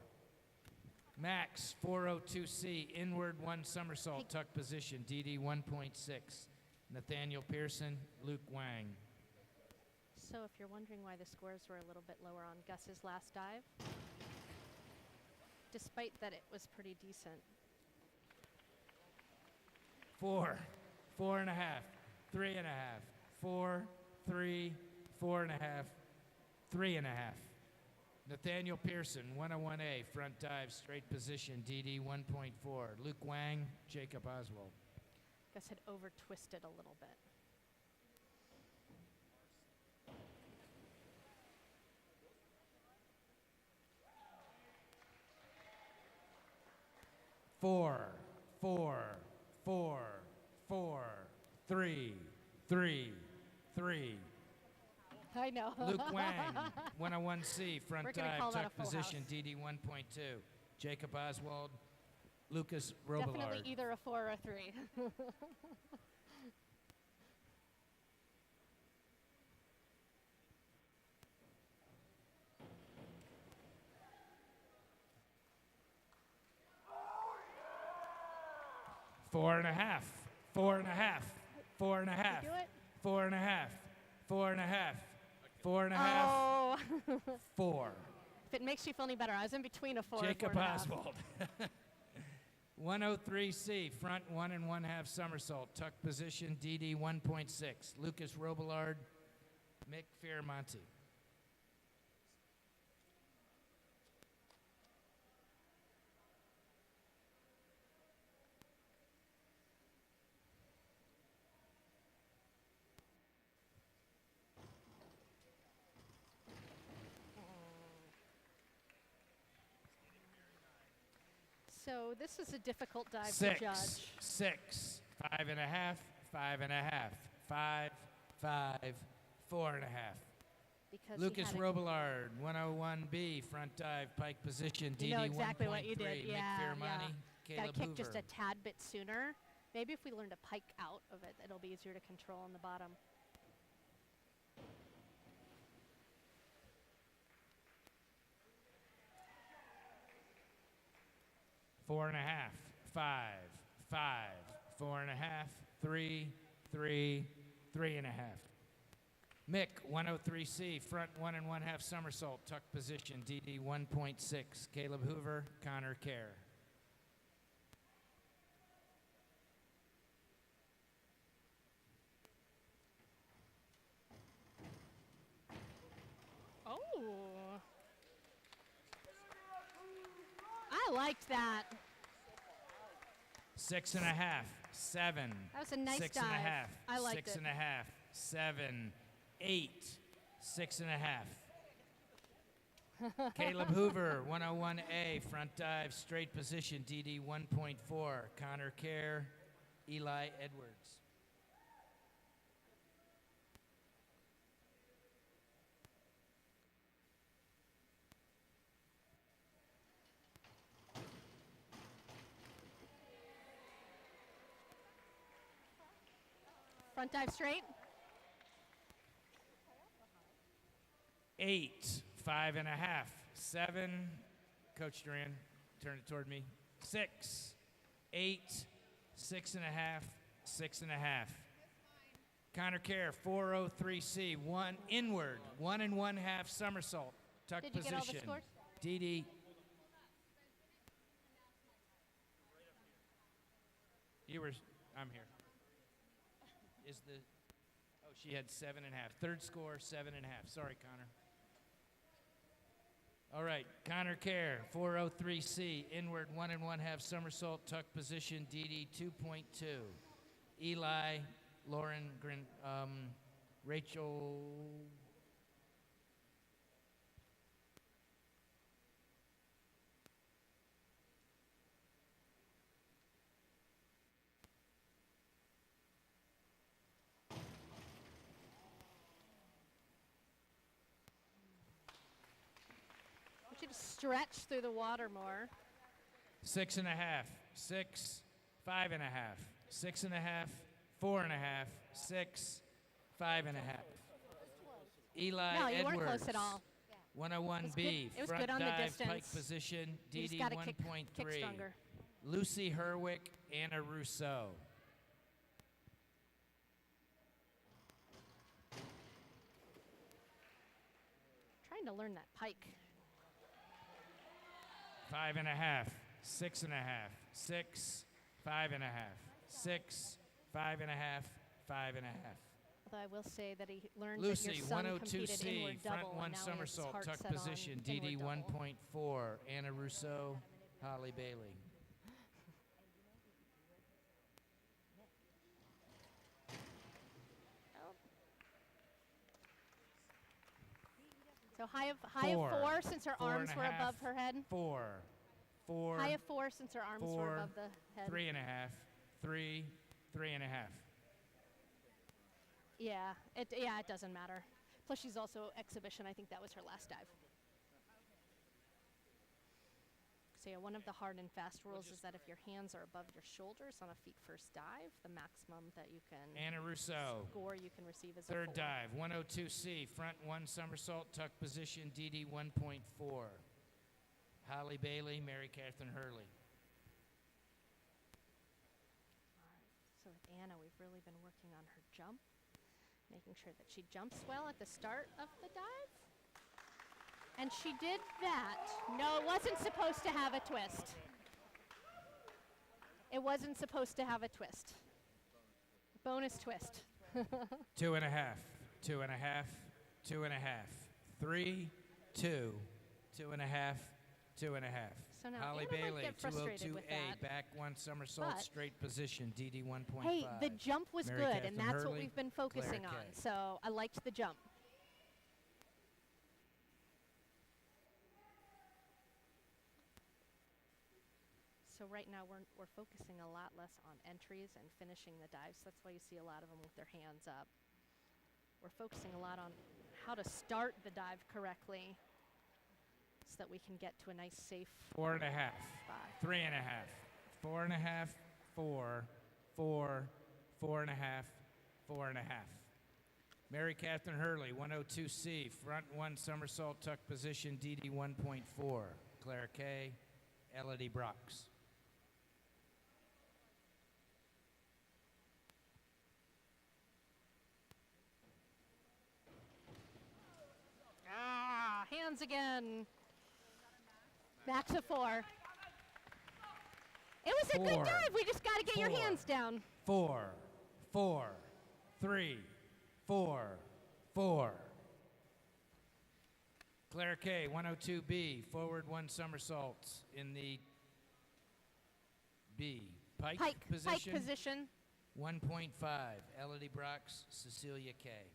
Max 402C, inward 1 somersault, tuck position, DD 1.6. Nathaniel Pearson, Luke Wang. So if you're wondering why the scores were a little bit lower on Gus's last dive, despite that it was pretty decent. 4, 4.5, 3.5, 4, 3, 4.5, 3.5. Nathaniel Pearson, 101A, front dive, straight position, DD 1.4. Luke Wang, Jacob Oswald. Gus had over twisted a little bit. Four, 3, 3, 3. I know. Luke Wang, 101C, front We're gonna dive, call that tuck a full position, house. DD 1.2. Jacob Oswald, Lucas Robillard. Definitely either a 4 or a 3. Four and a half, 4.5, 4.5, Do it? 4.5, 4.5, 4.5, Oh. 4. If it makes you feel any better, I was in between a 4 Jacob and 4.5. Oswald. 103C, front 1 1/2 somersault, tuck position, DD 1.6. Lucas Robillard, Mick Fioramonti. So this is a difficult dive to 6, judge. 6, 5.5, 5.5, 5, 5, 4.5. Because he Lucas had a- Robillard, 101B, front dive, pike position, DD You know exactly what you 1.3. did. Mick Yeah, Fioramonti, yeah. Caleb Got to kick Hoover. just a tad bit sooner. Maybe if we learn to pike out of it, it'll be easier to control on the bottom. Four and a half, 5, 5, 4.5, 3, 3, 3.5. Mick, 103C, front 1 1/2 somersault, tuck position, DD 1.6. Caleb Hoover, Connor Kerr. Oh. I liked that. 6.5, 7. That was a nice 6.5, dive. I liked it. 6.5, 7, 8, 6.5. Caleb Hoover, 101A, front dive, straight position, DD 1.4. Connor Kerr, Eli Edwards. Front dive straight. 8, 5.5, 7. Coach Duran, turn it toward me. 6, 8, 6.5, 6.5. Connor Kerr, 403C, 1 inward, 1 1/2 somersault, tuck Did you get position. all the scores? DD. You were, I'm here. Is the, oh, she had 7.5. Third score, 7.5. Sorry, Connor. All right, Connor Kerr, 403C, inward 1 1/2 somersault, tuck position, DD 2.2. Eli, Lauren, Rachel. I want you to stretch through the water more. 6.5, 6, 5.5, 6.5, 4.5, 6, 5.5. Eli No, you Edwards. weren't close at all. 101B, It was front good on the dive, distance. pike position, You just DD gotta kick 1.3. stronger. Lucy Herwick, Anna Rousseau. Trying to learn that pike. 5.5, 6.5, 6, 5.5, 6, 5.5, 5.5. Although I will say that he learned Lucy, that your son 102C, competed inward front double, one and now he has his somersault, heart tuck set on position, inward DD double. 1.4, Anna Rousseau, Holly Bailey. So high of Four, 4 since her four arms and a were half, above her head. 4, 4, High of 4 since her arms were 4, above the head. 3.5, 3, 3.5. Yeah, it doesn't matter. Plus she's also exhibition. I think that was her last dive. So yeah, one of the hard and fast rules is that if your hands are above your shoulders on a feet first dive, the maximum that you can Anna Rousseau, score you can receive is a third 4. dive, 102C, front one somersault, tuck position, DD 1.4. Holly Bailey, Mary Catherine Hurley. So with Anna, we've really been working on her jump, making sure that she jumps well at the start of the dive. And she did that. No, it wasn't supposed to have a twist. It wasn't supposed to have a twist. Bonus twist. 2.5, 2.5, 2.5, 3, 2, 2.5, 2.5. So now Holly Anna might Bailey, get frustrated with 202A, that. back one somersault, But- straight position, DD 1.5. Hey, the jump was Mary good, Catherine and that's what Hurley, we've been focusing Claire on. Kay. So I liked the jump. So right now we're focusing a lot less on entries and finishing the dives. That's why you see a lot of them with their hands up. We're focusing a lot on how to start the dive correctly so that we can get to a nice safe 4.5, spot. 3.5, 4.5, 4, 4, 4.5, 4.5. Mary Catherine Hurley, 102C, front one somersault, tuck position, DD 1.4. Claire Kay, Elodie Brox. Ah, hands again. Max of 4. It was a 4, good dive. We just got to get your 4, hands down. 4, 4, 3, 4, 4. Claire Kay, 102B, forward one somersaults in the B. Pike position. Pike position. 1.5. Elodie Brox, Cecilia Kay.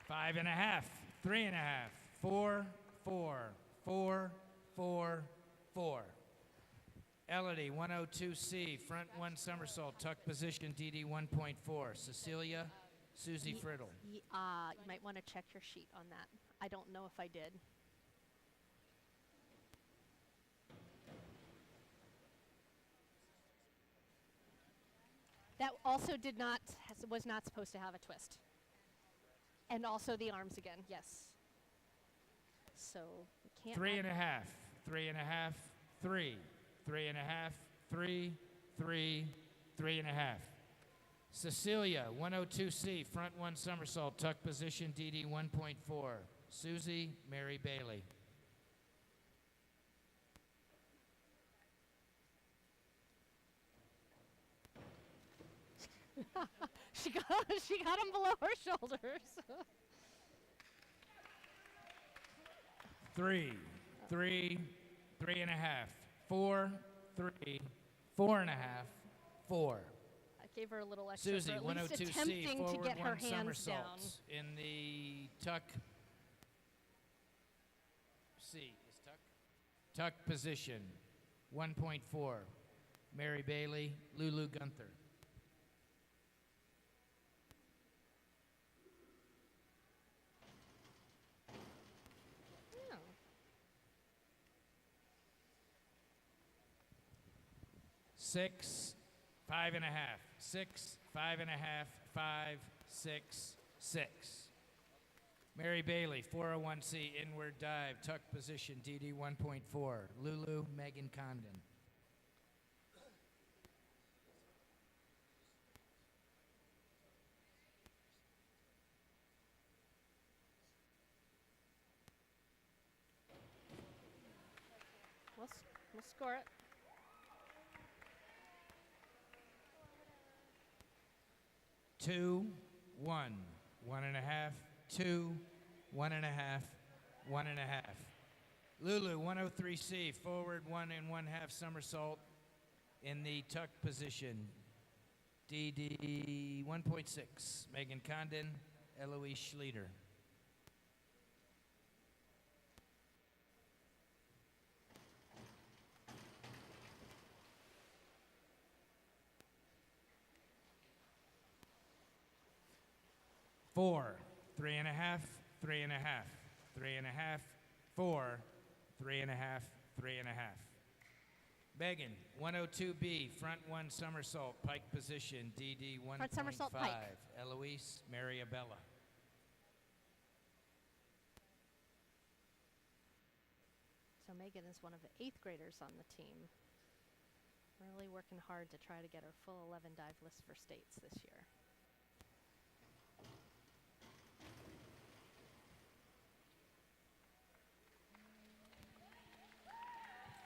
Five and a half, 3.5, 4, 4, 4, 4, 4. Elodie, 102C, front one somersault, tuck position, DD 1.4. Cecilia, Susie Friddle. You might want to check your sheet on that. I don't know if I did. That also was not supposed to have a twist. And also the arms again, yes. So we can't. 3.5, 3.5, 3, 3.5, 3, 3, 3.5. Cecilia, 102C, front one somersault, tuck position, DD 1.4. Susie Mary Bailey. she got him below her shoulders. 3, 3, 3.5, 4, 3, 4.5, 4. I gave her a little extra Susie, for at least 102C, attempting to forward get her one hands down. somersaults in the tuck. C is tuck position, 1.4. Mary Bailey, Lulu Gunther. Oh. 6, 5.5, 6, 5.5, 5, 6, 6. Mary Bailey, 401C, inward dive, tuck position, DD 1.4. Lulu, Megan Condon. We'll score it. Two, 1, 1.5, 2, 1.5, 1.5. Lulu, 103C, forward 1 1/2 somersault in the tuck position. DD 1.6. Megan Condon, Eloise Schleter. Four, 3.5, 3.5, 3.5, 4, 3.5, 3.5. Megan, 102B, front 1 somersault, pike position, DD 1.5. Front somersault, pike. Eloise, Mariabella. So Megan is one of the 8th graders on the team. Really working hard to try to get her full 11 dive list for states this year.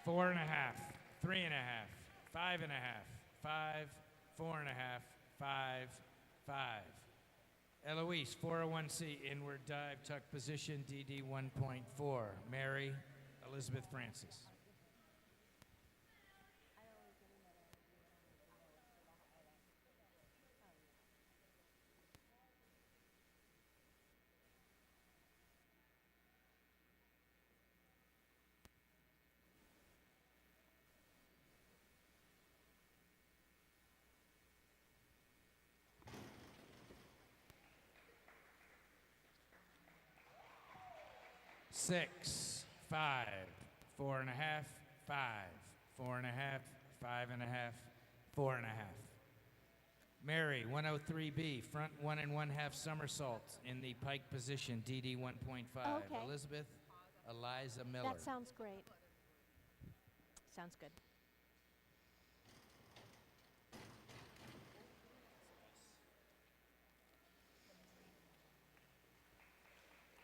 4.5, 3.5, 5.5, 5, 4.5, 5, 5. Eloise, 401C, inward dive, tuck position, DD 1.4. Mary Elizabeth Francis. Six, 5, 4.5, 5, 4.5, 5.5, 4.5. Mary, 103B, front 1 1/2 somersault in the pike position, DD 1.5. Okay. Elizabeth Eliza Miller. That sounds great. Sounds good.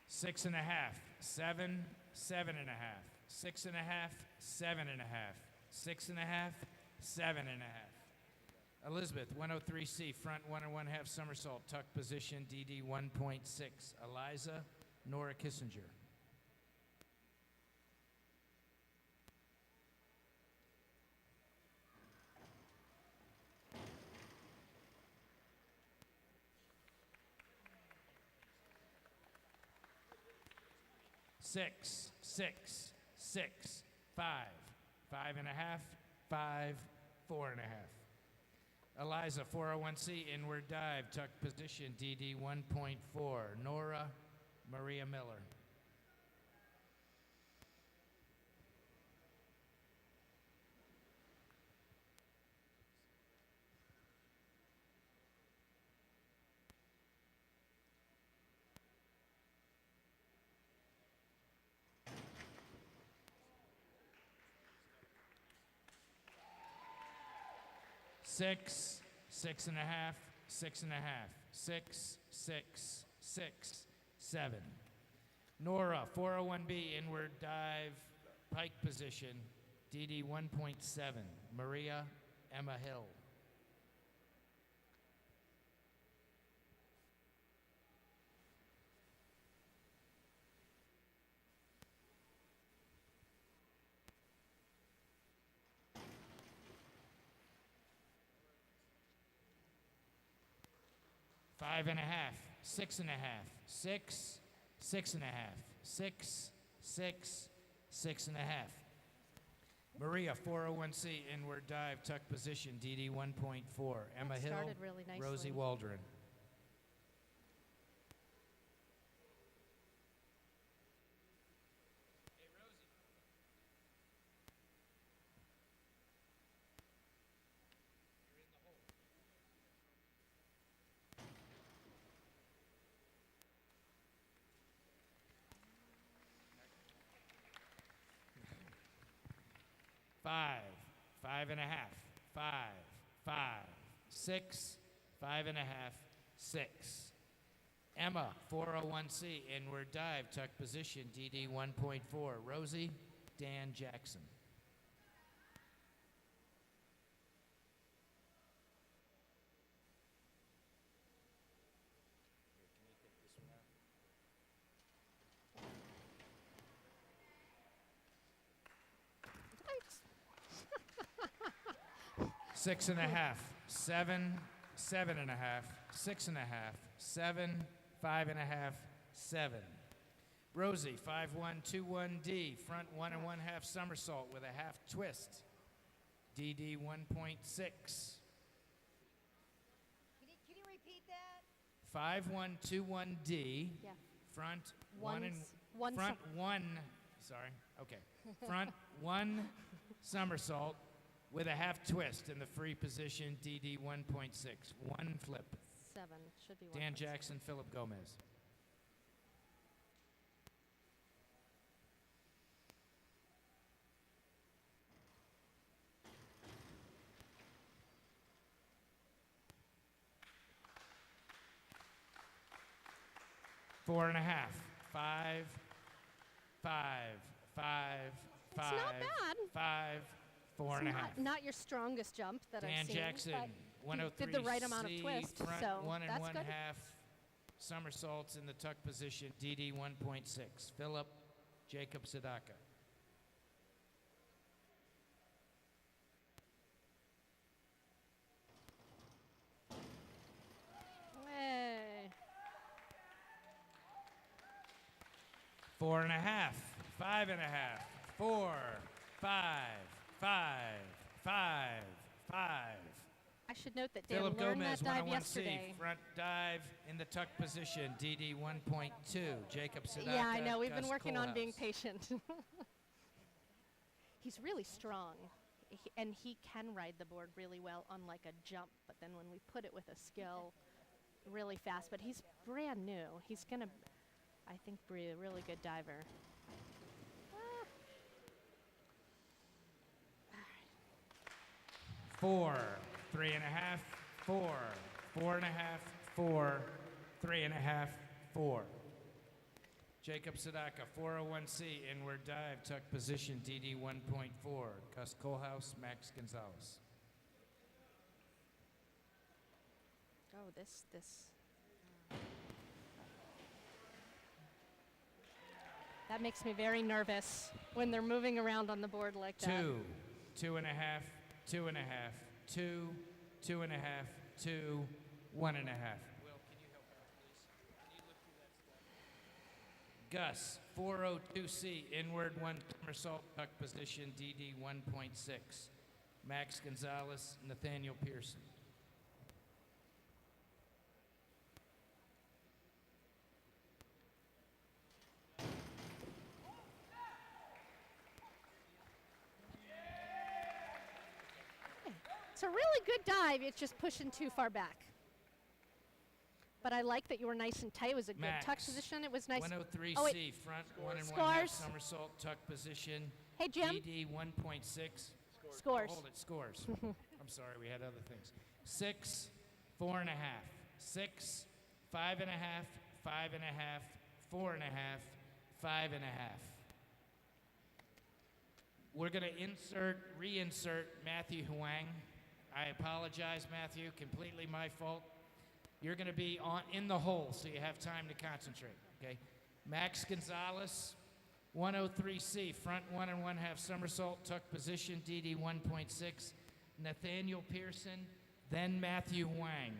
Six and a half, 7, 7.5, 6.5, 7.5, 6.5, 7.5. Elizabeth, 103C, front 1 1/2 somersault, tuck position, DD 1.6. Eliza Nora Kissinger. Six, 6, 6, 5, 5.5, 5, 4.5. Eliza, 401C, inward dive, tuck position, DD 1.4. Nora Maria Miller. Six, 6.5, 6.5, 6, 6, 6, 7. Nora, 401B, inward dive, pike position, DD 1.7. Maria Emma Hill. Five and a half, 6.5, 6, 6.5, 6, 6, 6.5. Maria, 401C, inward dive, tuck position, DD 1.4. Emma Hill, started really nicely. Rosie Waldron. 5, 5.5, 5, 5, 6, 5.5, 6. Emma, 401C, inward dive, tuck position, DD 1.4. Rosie, Dan Jackson. Six and a half, 7, 7.5, 6.5, 7, 5.5, 7. Rosie, 5121D, front 1.5 somersault with a half twist, DD 1.6. Can you repeat that? 5121D, Yeah. front One one, s- one front som- one, sorry, okay. Front 1 somersault with a half twist in the free position, DD 1.6. 1 flip. 7. Should be 1. Dan Jackson, Philip Gomez. Four and a half. 5, 5, 5, 5. not bad. 5, 4.5. Not your strongest jump that Dan I've seen. Jackson, but 103. he did the right amount of C, twist, front so 1 and that's 1 good. half somersaults in the tuck position, DD 1.6. Philip Jacob Sadaka. Hey. 4.5, 5.5, 4, 5, 5, 5, 5. I should note that Dan Philip learned Gomez, that dive 101C, yesterday. front dive in the tuck position, DD 1.2. Jacob Sadaka. Yeah, I know. We've been Gus working on being Kohlhaus. patient. He's really strong, and he can ride the board really well on like a jump. But then when we put it with a skill, really fast. But he's brand new. He's gonna, I think, be a really good diver. Ah. 4, 3.5, 4, 4.5, 4, 3.5, 4. Jacob Sadaka, 401C, inward dive, tuck position, DD 1.4. Gus Kohlhaus, Max Gonzalez. Oh, this. That makes me very nervous when they're moving around on the board like that. 2, 2.5, 2.5, 2, 2.5, 2, 1.5. Gus, 402C, inward 1 somersault tuck position, DD 1.6. Max Gonzalez, Nathaniel Pearson. It's a really good dive. It's just pushing too far back. But I like that you were nice and tight. It was a good Max, tuck position. It was nice. 103C, Oh, wait. front 1 and 1 Scores. somersault tuck position. Hey, Jim. DD 1.6. Scores. Hold it, scores. I'm sorry, we had other things. 6, 4.5, 6, 5.5, 5.5, 4.5, 5.5. We're going to reinsert Matthew Huang. I apologize, Matthew, completely my fault. You're going to be in the hole, so you have time to concentrate, okay? Max Gonzalez, 103C, front 1 and 1/2 somersault, tuck position, DD 1.6. Nathaniel Pearson, then Matthew Wang.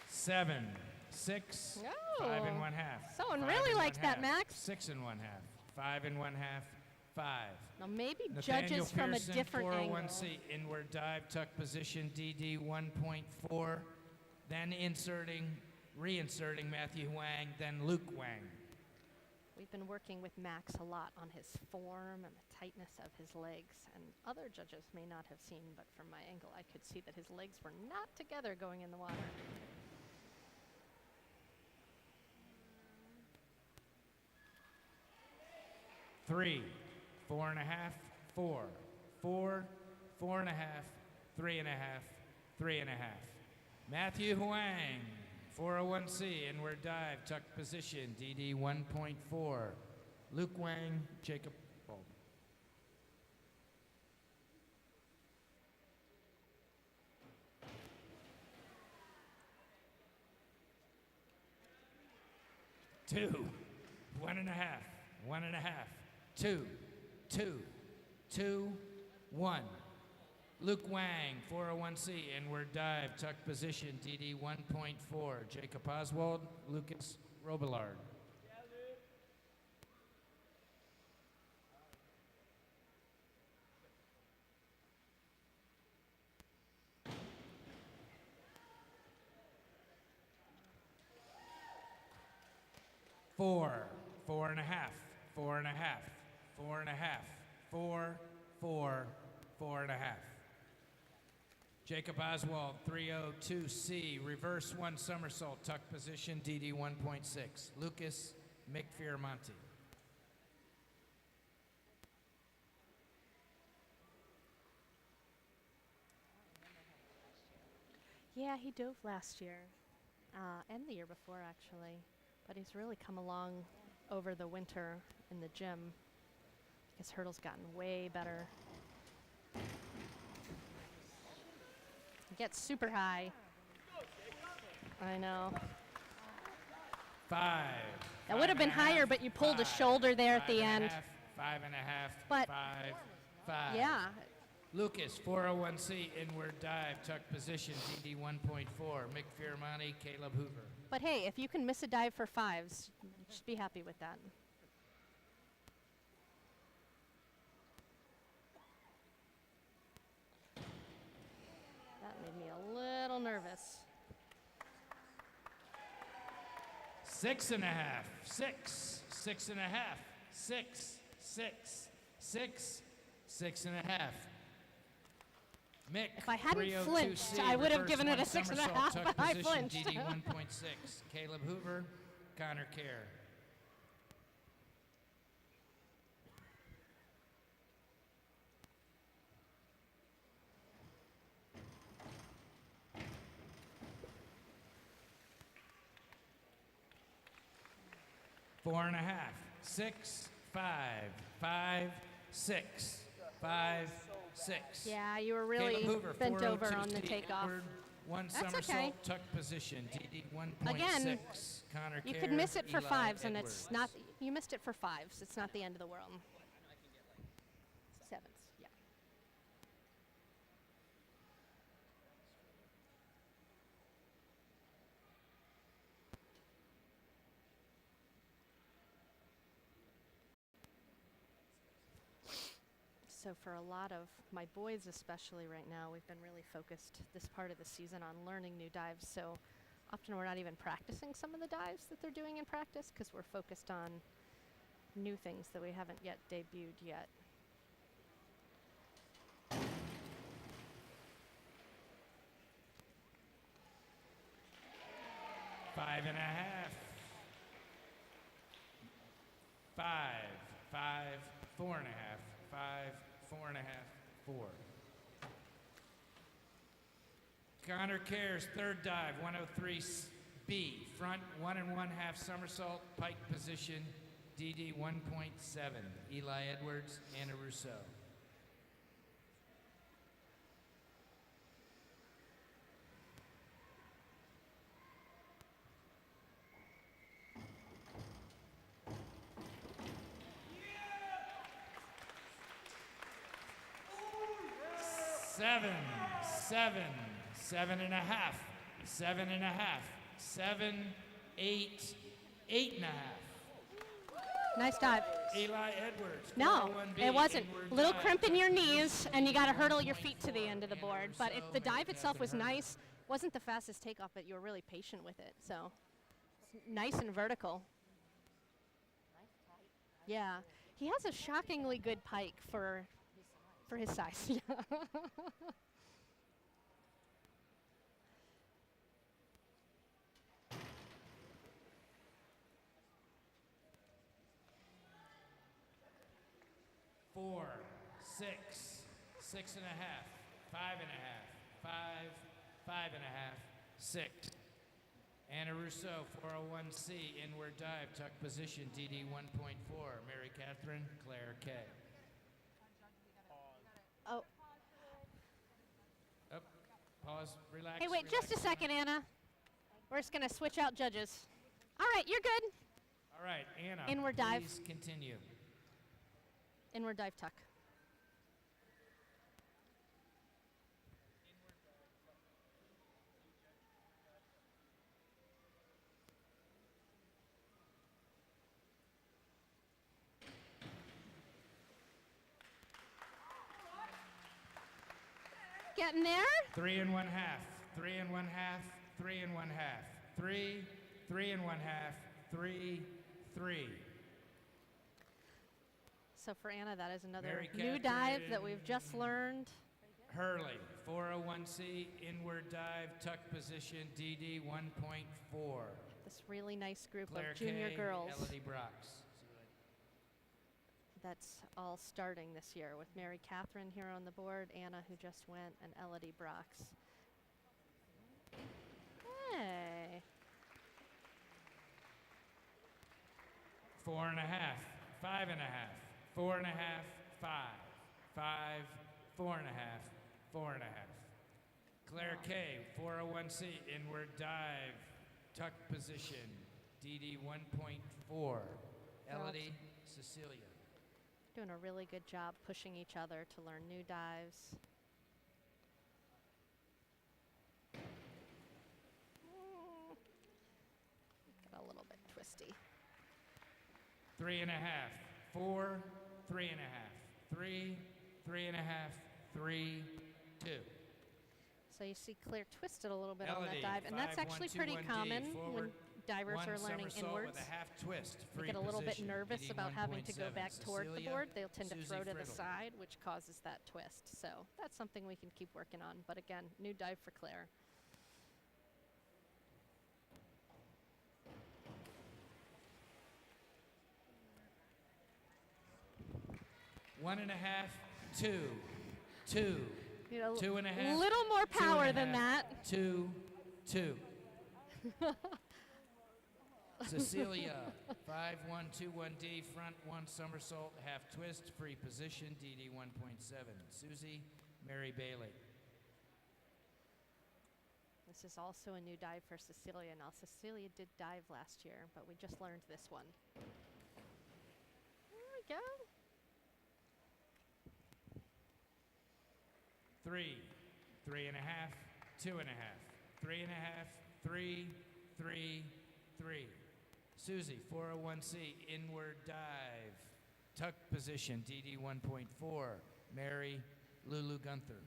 Seven, 6, Oh. 5 and 1/2. Someone 5 really and likes that, 1/2. Max. 6 and 1/2. 5 and 1/2. 5. Now maybe Nathaniel judges from a Pearson, different angle. 401C, inward dive, tuck position, DD 1.4. Then reinserting Matthew Wang, then Luke Wang. We've been working with Max a lot on his form and the tightness of his legs, and other judges may not have seen, but from my angle I could see that his legs were not together going in the water. Three, 4.5, 4, 4, 4.5, 3.5, 3.5. Matthew Huang, 401C, inward dive, tuck position, DD 1.4. Luke Wang, Jacob Bulb. Two, 1.5, 1.5, 2, 2, 2, 1. Luke Wang, 401C, inward dive, tuck position, DD 1.4. Jacob Oswald, Lucas Robillard. Four, 4.5, 4.5, 4.5, 4, 4, 4.5. Jacob Oswald, 302C, reverse one somersault, tuck position, DD 1.6. Lucas McFieramonte. Yeah, he dove last year, and the year before actually, but he's really come along over the winter in the gym. His hurdle's gotten way better. He gets super high. I know. 5. That would have been higher, but you pulled a shoulder there at the end. 5.5, But 5, 5. yeah, Lucas, 401C, inward dive, tuck position, DD 1.4. Mick Fiermani, Caleb Hoover. but hey, if you can miss a dive for fives, you should be happy with that. That made me a little nervous. 6.5, 6, 6.5, 6, 6, 6, 6.5. Mick, If I hadn't 302C, flinched, I would have reverse given it one a 6.5, somersault, tuck but I position, flinched. DD 1.6. Caleb Hoover, Connor Kerr. Four and a half, 6, 5, 5, 6, 5, 6. Yeah, you were Caleb really Hoover, bent over 402C, on the takeoff. inward, one That's somersault, okay. tuck position, DD 1.6. Again, Connor You Kerr, could miss it for Eli fives, and Edwards. it's not. You missed it for fives. It's not the end of the world. Sevens, yeah. So for a lot of my boys, especially right now, we've been really focused this part of the season on learning new dives. So often we're not even practicing some of the dives that they're doing in practice because we're focused on new things that we haven't yet debuted yet. Five and a half. 5, 5, 4.5, 5, 4.5, 4. Connor Kerr's third dive, 103B, front 1 1/2 somersault, pike position, DD 1.7. Eli Edwards, Anna Rousseau. Seven, 7.5, 7.5, 7, 8, 8.5. Nice dive. Eli Edwards. No, 401B, it wasn't. inward Little dive, crimp in your tuck knees, position, and you got to hurdle your 1.4. feet to the end of the Anna board. But Rousseau, the dive Megan itself was Catherine Hurd. nice. Wasn't the fastest takeoff, but you were really patient with it. So it's nice and vertical. Nice Yeah, he has a shockingly good pike for his size. Yeah. 4, 6, 6.5, 5.5, 5, 5.5, 6. Anna Rousseau, 401C, inward dive, tuck position, DD 1.4. Mary Catherine, Claire K. Oh, Up, pause, relax. hey, wait just a relax. second, Anna. We're just going to switch out judges. All right, you're good. All right, Anna, Inward dive. please continue. Inward dive tuck. Getting there? 3 and 1/2, 3 and 1/2, 3 and 1/2, 3, 3 and 1/2, 3, 3. So for Anna, that is another Mary new dive that we've just learned. Hurley, 401C, inward dive, tuck position, DD 1.4. This really nice group Claire of junior K, girls Elodie Brox. that's all starting this year with Mary Catherine here on the board, Anna who just went, and Elodie Brox. Hey. 4.5, 5.5, 4.5, 5, 5, 4.5, 4.5. Claire K, 401C, inward dive, tuck position, DD 1.4. Elodie Cecilia. Doing a really good job pushing each other to learn new dives. Get a little bit twisty. 3.5, 4, 3.5, 3, 3.5, 3, 2. So you see Claire twisted a little bit on that Elodie, dive, and that's 5, actually 1, 2, pretty 1D, common forward, when divers one are learning somersault inwards. with a half twist, They free get a little bit position, nervous DD about having to go 1.7. back toward the Cecilia, board. They'll tend to Susie throw to the Friddle. side, which causes that twist. So that's something we can keep working on. But again, new dive for Claire. One and a half, 2, 2, You know, 2.5. little more 2.5, power than that. 2, 2. Cecilia, 5, 1, 2, 1D, front 1 somersault, half twist, free position, DD 1.7. Susie, Mary Bailey. This is also a new dive for Cecilia. Now, Cecilia did dive last year, but we just learned this one. There we go. 3, 3.5, 2.5, 3.5, 3, 3, 3. Susie, 401C, inward dive, tuck position, DD 1.4. Mary, Lulu Gunther.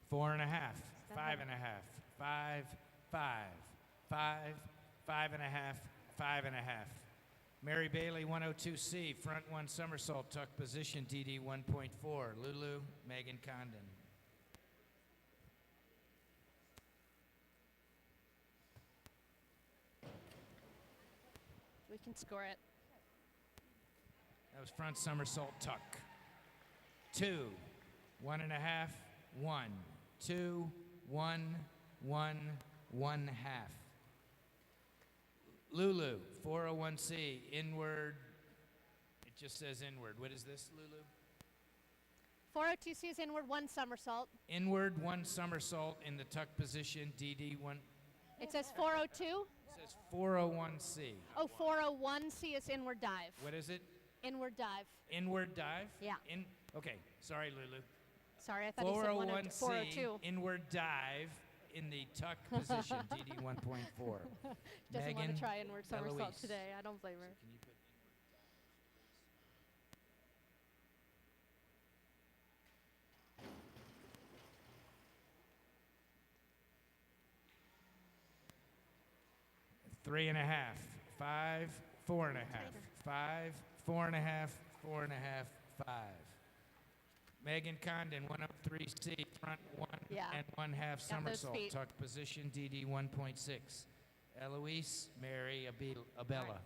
Four and a half, 5.5, 5, 5, 5, 5.5, 5.5. Mary Bailey, 102C, front 1 somersault, tuck position, DD 1.4. Lulu, Megan Condon. We can score it. That was front somersault tuck. 2, 1.5, 1, 2, 1, 1, 1/2. Lulu, 401C, inward. It just says inward. What is this, Lulu? 402C is inward 1 somersault. Inward 1 somersault in the tuck position, DD 1. It says 402. It says 401C. Oh, 401C is inward dive. What is it? Inward dive. Inward dive? Yeah. Okay, sorry, Lulu. Sorry, I thought you said 401C, 402. inward dive in the tuck position, DD 1.4. Doesn't want Megan to try inward somersault Eloise. today. I don't blame her. Can you put 3.5, 5, 4.5, 5, 4.5, 4.5, 5. Megan Condon, 103C, front 1 Yeah. and 1/2 those somersault, feet. tuck position, DD 1.6. Eloise Mary Abella.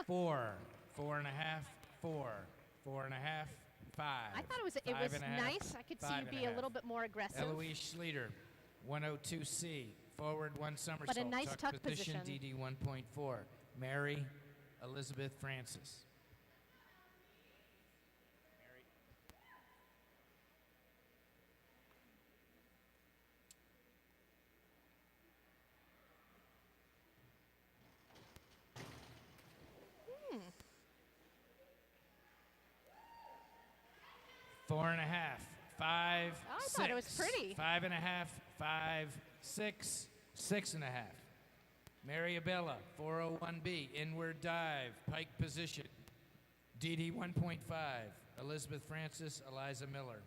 Four, 4.5, 4, 4.5, 5. I thought it was 5.5, nice. I could see you be a 5.5. little bit more aggressive. Eloise Schleter, 102C, forward 1 somersault, nice tuck position, position. DD 1.4. Mary Elizabeth Francis. Four and a half, 5, Oh, I 6. thought it was pretty. 5.5, 5, 6, 6.5. Mary Abella, 401B, inward dive, pike position, DD 1.5. Elizabeth Francis, Eliza Miller.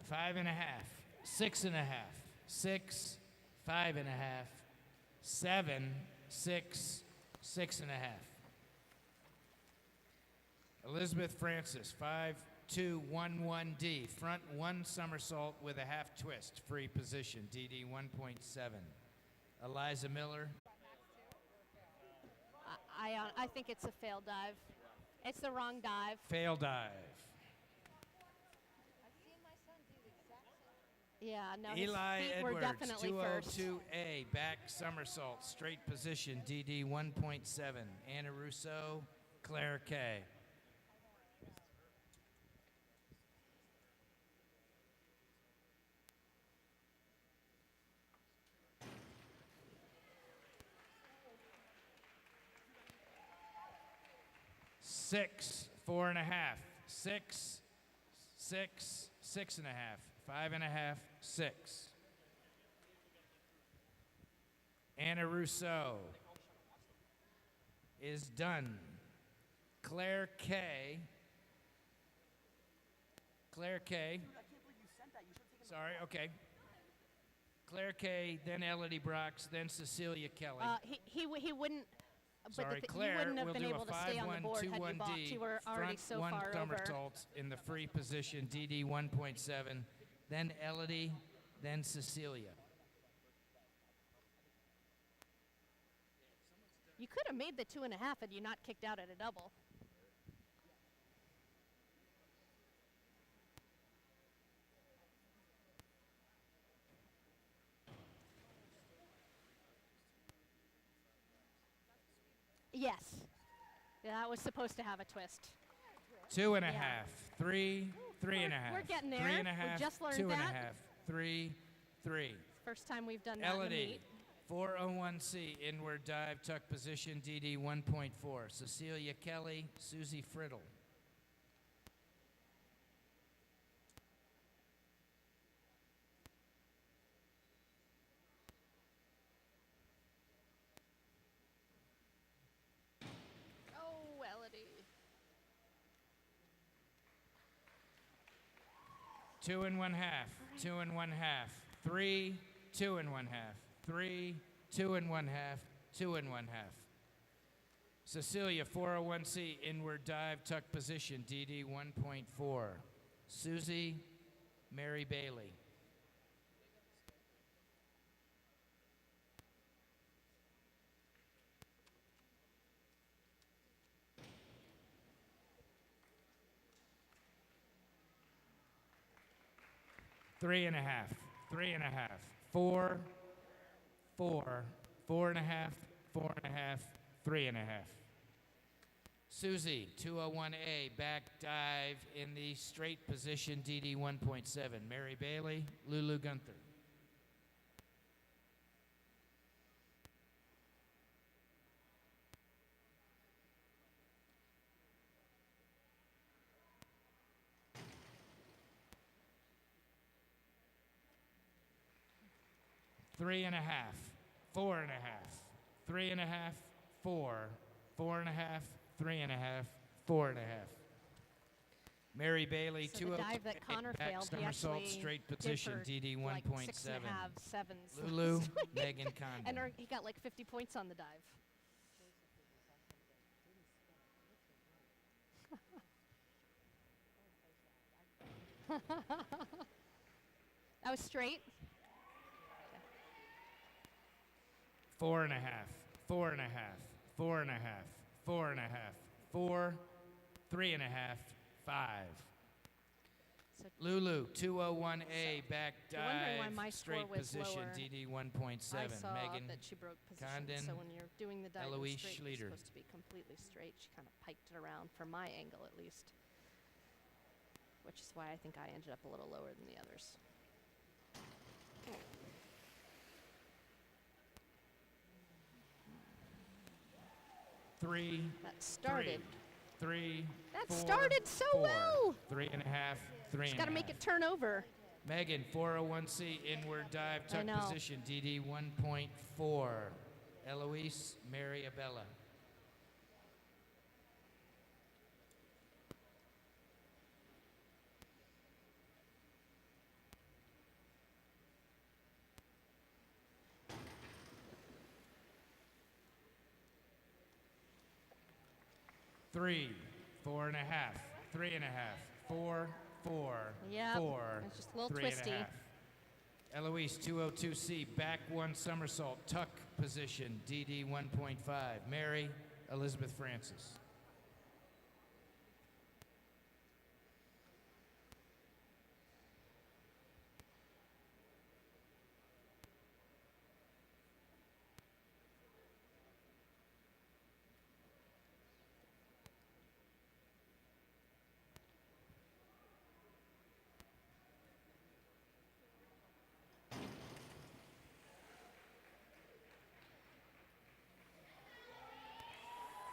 Five and a half, 6.5, 6, 5.5, 7, 6, 6.5. Elizabeth Francis, 5, 2, 1, 1D, front 1 somersault with a half twist, free position, DD 1.7. Eliza Miller, I think it's a fail dive. It's the wrong dive. fail dive. I've seen my son do the exact same. Yeah, no, his Eli feet were Edwards, definitely first. 202A, back somersault, straight position, DD 1.7. Anna Rousseau, Claire Kay. Six, 4.5, 6, 6, 6.5, 5.5, 6. Anna Rousseau is done. Claire Kay. Claire Kay. I can't believe you sent that. You should have taken Sorry, okay. Claire Kay, then Elodie Brox, then Cecilia Kelly. He wouldn't. Sorry, But Claire you wouldn't have will been do able a to stay on the 5-1, board had you 2-1 balked. D, You were already front so 1 far over. somersault in the free position, DD 1.7, then Elodie, then Cecilia. You could have made the 2.5 had you not kicked out at a double. Yes. Yeah, that was supposed to have a twist. 2.5, Yeah. 3, 3.5. we're getting there. 3.5, We just learned 2.5, that. 3, 3. First time we've done that in the Elodie, meet. 401C, inward dive, tuck position, DD 1.4. Cecilia Kelly, Susie Friddle. Oh, Elodie. 2.5, 2.5, 3, 2.5, 3, 2.5, 2.5. Cecilia, 401C, inward dive, tuck position, DD 1.4. Susie Mary Bailey. Three and a half, 4, 4, 4.5, 4.5, 3.5. Susie, 201A, back dive in the straight position, DD 1.7. Mary Bailey, Lulu Gunther. 3.5, 4.5, 3.5, 4, 4.5, 3.5, 4.5. Mary Bailey, So the dive that 202 Connor back failed, he somersault actually straight did position, for DD like 1.7. 6.5, 7s. Lulu, Megan Condon. And he got like 50 points on the dive. That was straight. 4.5, 4.5, 4.5, 4.5, 4, 3.5, 5. So Lulu, 201A, back if you're wondering why dive, my score straight was position, lower, DD I 1.7. saw Megan that she broke position. Condon, So when you're doing the dive in Eloise straight, Schlieder. you're supposed to be completely straight. She kind of piked it around from my angle, at least, which is why I think I ended up a little lower than the others. Three, That started. three, That 4, started so 4, well. 3.5, 3. Just got to make it turn over. Megan, 401C, inward dive, I tuck know. position, DD 1.4. Eloise, Mariabella. Three, 4.5, 3.5, 4, 4, Yep, 4, it's just a little 3.5. twisty. Eloise, 202C, back 1 somersault, tuck position, DD 1.5. Mary, Elizabeth Francis.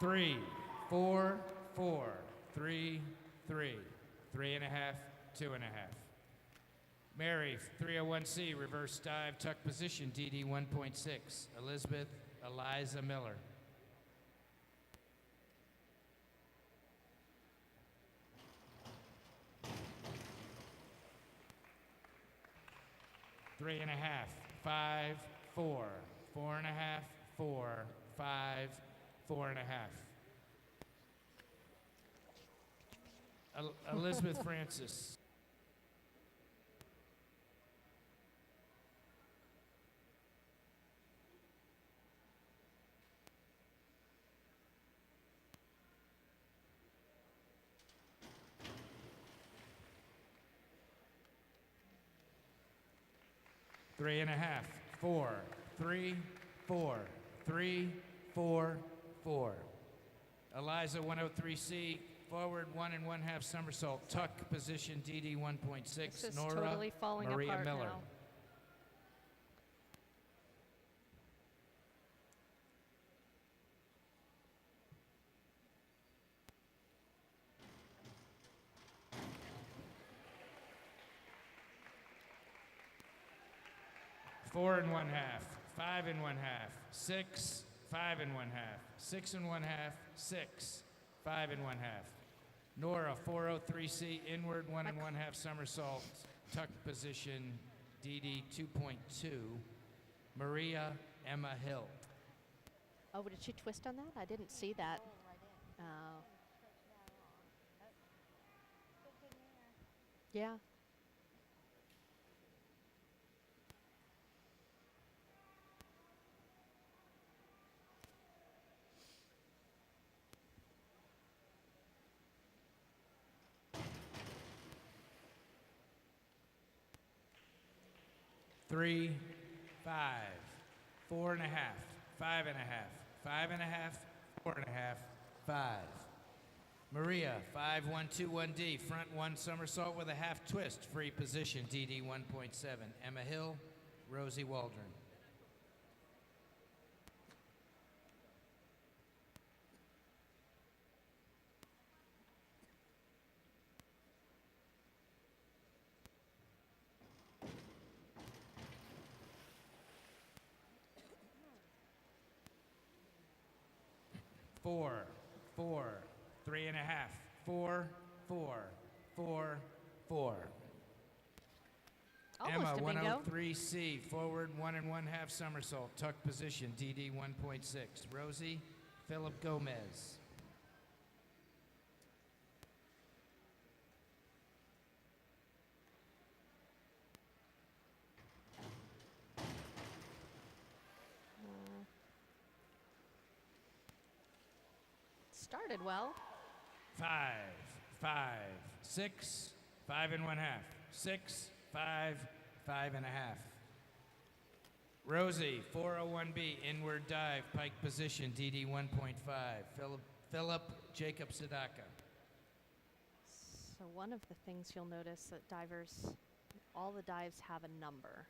Three, 4, 4, 3, 3, 3.5, 2.5. Mary, 301C, reverse dive, tuck position, DD 1.6. Elizabeth, Eliza Miller. Three and a half, 5, 4, 4.5, 4, 5, 4.5. Elizabeth Francis. Three and a half, 4, 3, 4, 3, 4, 4. Eliza, 103C, forward 1.5 somersault, tuck position, DD 1.6. This is Nora totally falling Maria apart Miller. now. Four and 1/2, 5 and 1/2, 6, 5 and 1/2, 6 and 1/2, 6, 5 and 1/2. Nora, 403C, inward 1.5 somersault, tuck position, DD 2.2. Maria Emma Hill. Oh, did she twist on that? I didn't see that. Oh. Yeah. Three, 5, 4.5, 5.5, 5.5, 4.5, 5. Maria, 5-1-2-1D, front 1 somersault with a half twist, free position, DD 1.7. Emma Hill, Rosie Waldron. 4, 4, 3.5, 4, 4, 4, 4. Almost Emma, a bingo. 103C, forward 1 1/2 somersault, tuck position, DD 1.6. Rosie, Philip Gomez. Started well. 5, 5, 6, 5 1/2, 6, 5, 5 1/2. Rosie, 401B, inward dive, pike position, DD 1.5. Philip Jacob Sadaka. So one of the things you'll notice that divers, all the dives have a number.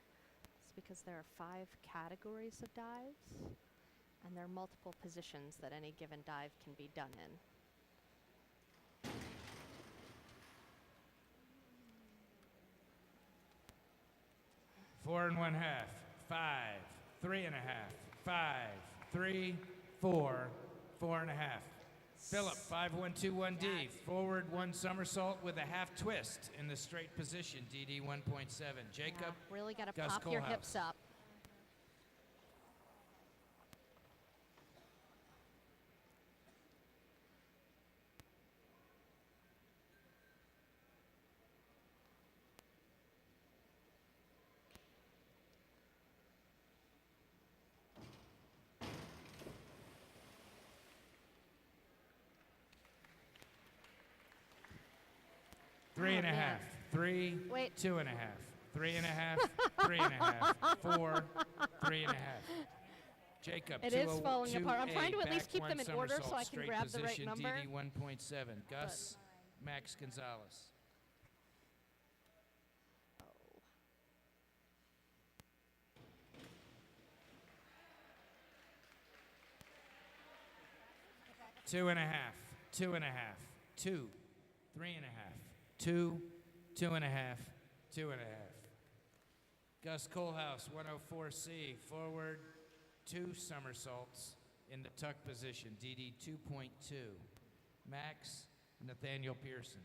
It's because there are 5 categories of dives, and there are multiple positions that any given dive can be done in. Four and 1/2, 5, 3.5, 5, 3, 4, 4.5. Philip, 5121D, forward 1 somersault with a half twist in the straight position, DD 1.7. Jacob, Yeah, really got to Gus pop your Kohlhaus. hips up. Three and a man. half, 3, Wait. 2.5, 3.5, 3.5, 4, 3.5. Jacob, It is falling 202A, apart. I'm trying to at least back keep 1 them in order so somersault, I can straight grab the right position, number. DD 1.7. Gus, Max Gonzalez. Oh. Two and a half, 2.5, 2, 3.5, 2, 2.5, 2.5. Gus Kohlhaus, 104C, forward 2 somersaults in the tuck position, DD 2.2. Max Nathaniel Pearson.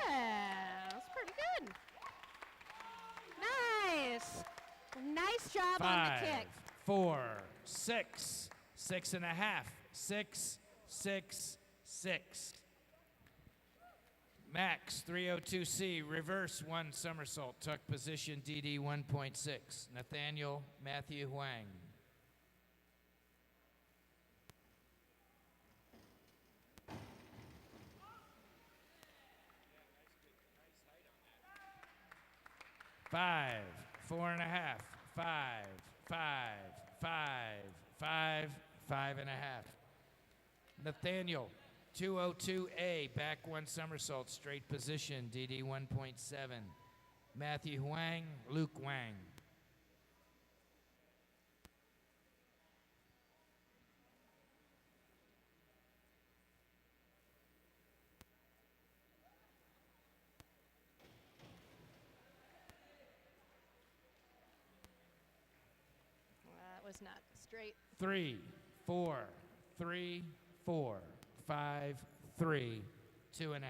Yeah, that's pretty good. Nice. Nice job on the 5, kick. 4, 6, 6.5, 6, 6, 6. Max 302C, reverse 1 somersault, tuck position, DD 1.6. Nathaniel Matthew Huang. Five, 4.5, 5, 5, 5, 5, 5.5. Nathaniel, 202A, back 1 somersault, straight position, DD 1.7. Matthew Huang, Luke Wang. That was not straight. 3, 4, 3, 4, 5, 3, 2.5.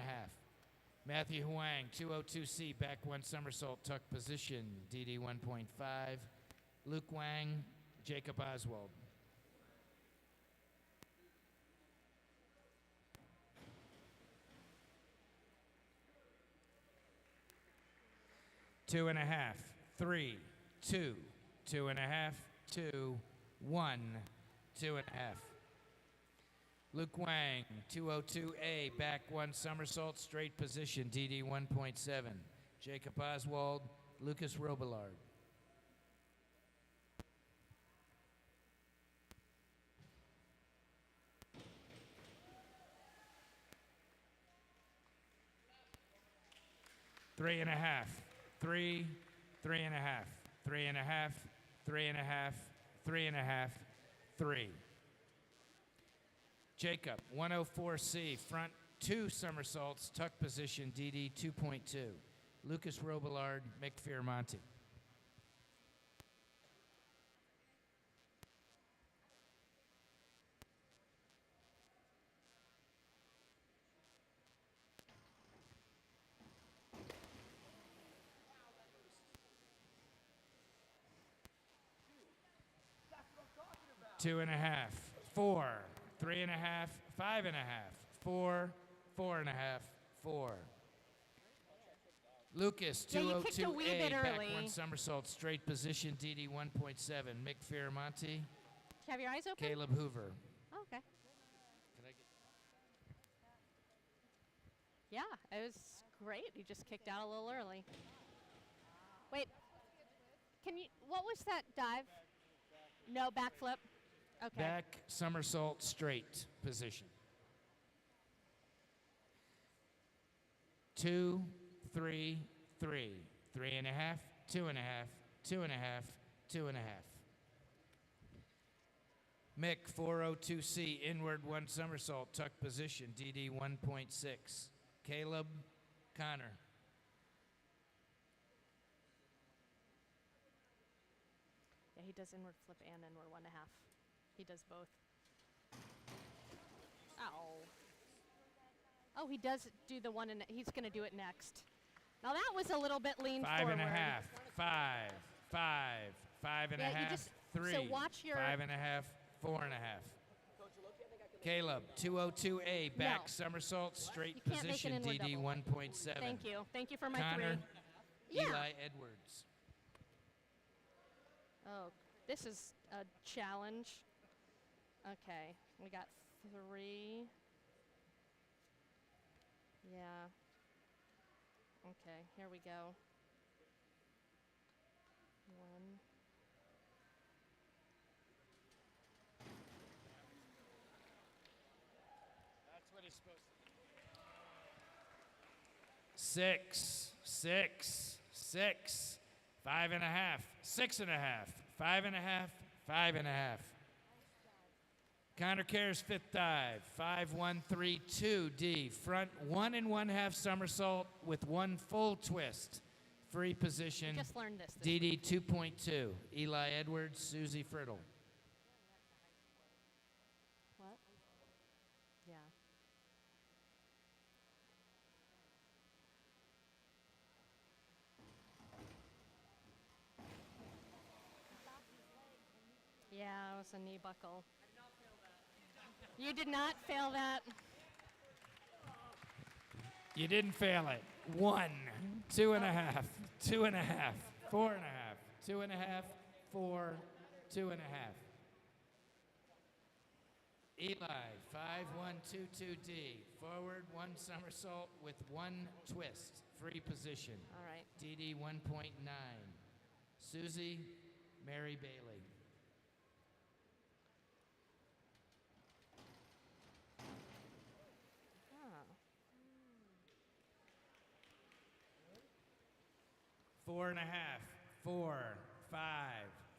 Matthew Huang, 202C, back 1 somersault, tuck position, DD 1.5. Luke Wang, Jacob Oswald. Two and a half, 3, 2, 2.5, 2, 1, 2.5. Luke Wang, 202A, back 1 somersault, straight position, DD 1.7. Jacob Oswald, Lucas Robillard. Three and a half, 3, 3.5, 3.5, 3.5, 3.5, 3. Jacob, 104C, front 2 somersaults, tuck position, DD 2.2. Lucas Robillard, Mick Fioramonte. Two and a half, 4, 3.5, 5.5, 4, 4.5, 4. Lucas, Yeah, you kicked a wee 202A, bit back early. 1 somersault, straight position, DD 1.7. Mick Fioramonte, Do you have your eyes open? Caleb Hoover. Oh, okay. Yeah, it was great. You just kicked out a little early. Wait, what was that dive? No, backflip? Okay. Back somersault, straight position. 2, 3, 3, 3.5, 2.5, 2.5, 2.5. Mick, 402C, inward 1 somersault, tuck position, DD 1.6. Caleb, Connor. Yeah, he does inward flip and inward 1.5. He does both. Ow. Oh, he does do the one, and he's going to do it next. Now that was a little bit lean forward. 5.5, 5, 5, 5.5, Yeah, you just- 3, so watch your- 5.5, 4.5. Caleb, 202A, back No. somersault, straight You can't make an position, inward DD double. 1.7. Thank you. Thank you for my Connor, 3. Yeah. Eli Edwards. Oh, this is a challenge. Okay, we got 3. Yeah. Okay, here we go. 1. That's what he's supposed to do. 6, 6, 6, 5.5, 6.5, 5.5, 5.5. Connor Kerr's 5th dive, 5, 1, 3, 2, D. Front 1 1/2 somersault with 1 full twist. Free position, Just learned this. DD 2.2. Eli Edwards, Susie Friddle. What? Yeah. Yeah, it was a knee buckle. You did not fail that. You didn't fail it. 1, 2.5, 2.5, 4.5, 2.5, 4, 2.5. Eli, 5, 1, 2, 2, D. Forward 1 somersault with 1 twist. Free position. All right. DD 1.9. Susie, Mary Bailey. Oh. 4.5, 4, 5,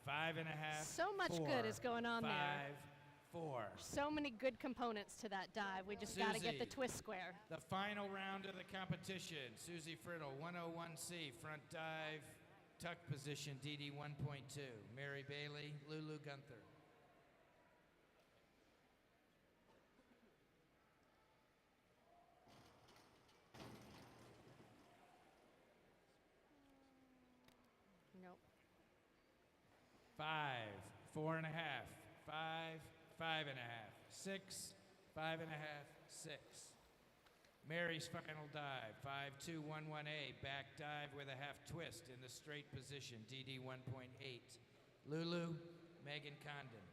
5.5. So much 4, good is going on there. 5, 4. So many good components to that dive. We just got to get the Susie. twist square. The final round of the competition. Susie Friddle, 101C, front dive, tuck position, DD 1.2. Mary Bailey, Lulu Gunther. Nope. 5, 4.5, 5, 5.5, 6, 5.5, 6. Mary's final dive, 5-2-1-1A, back dive with a half twist in the straight position, DD 1.8. Lulu, Megan Condon.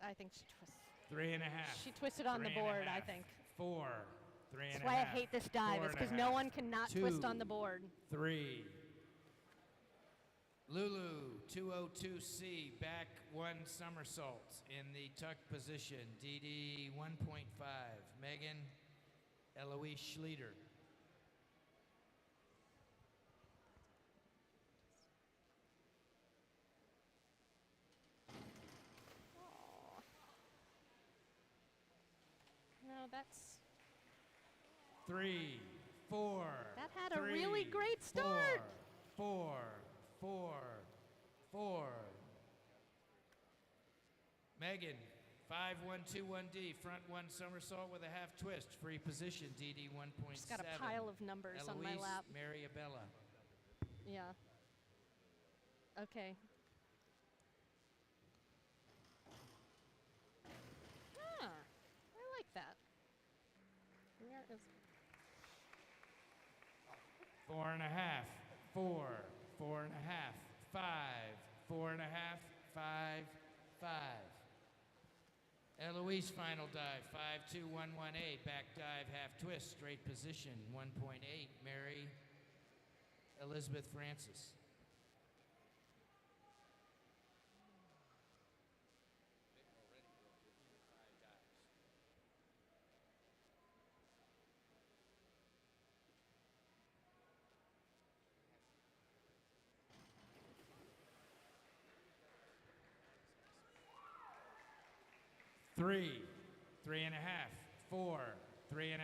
I think she twists. 3.5. She twisted on the board, I think. 4, 3.5. That's why I hate this dive, is because no one cannot twist on the board. 3. Lulu, 202C, back 1 somersault in the tuck position, DD 1.5. Megan, Eloise Schleter. No, that's 3, 4. That had a really great start. 4, 4, 4. Megan, 5121D, front 1 somersault with a half twist, free position, DD 1.7. Just got a pile of numbers on my Eloise lap. Mariabella. Yeah. Okay. Ah, I like that. Where is 4.5, 4, 4.5, 5, 4.5, 5, 5. Eloise final dive, 52118, back dive, half twist, straight position, 1.8. Mary Elizabeth Francis. Three, 3.5, 4, 3.5,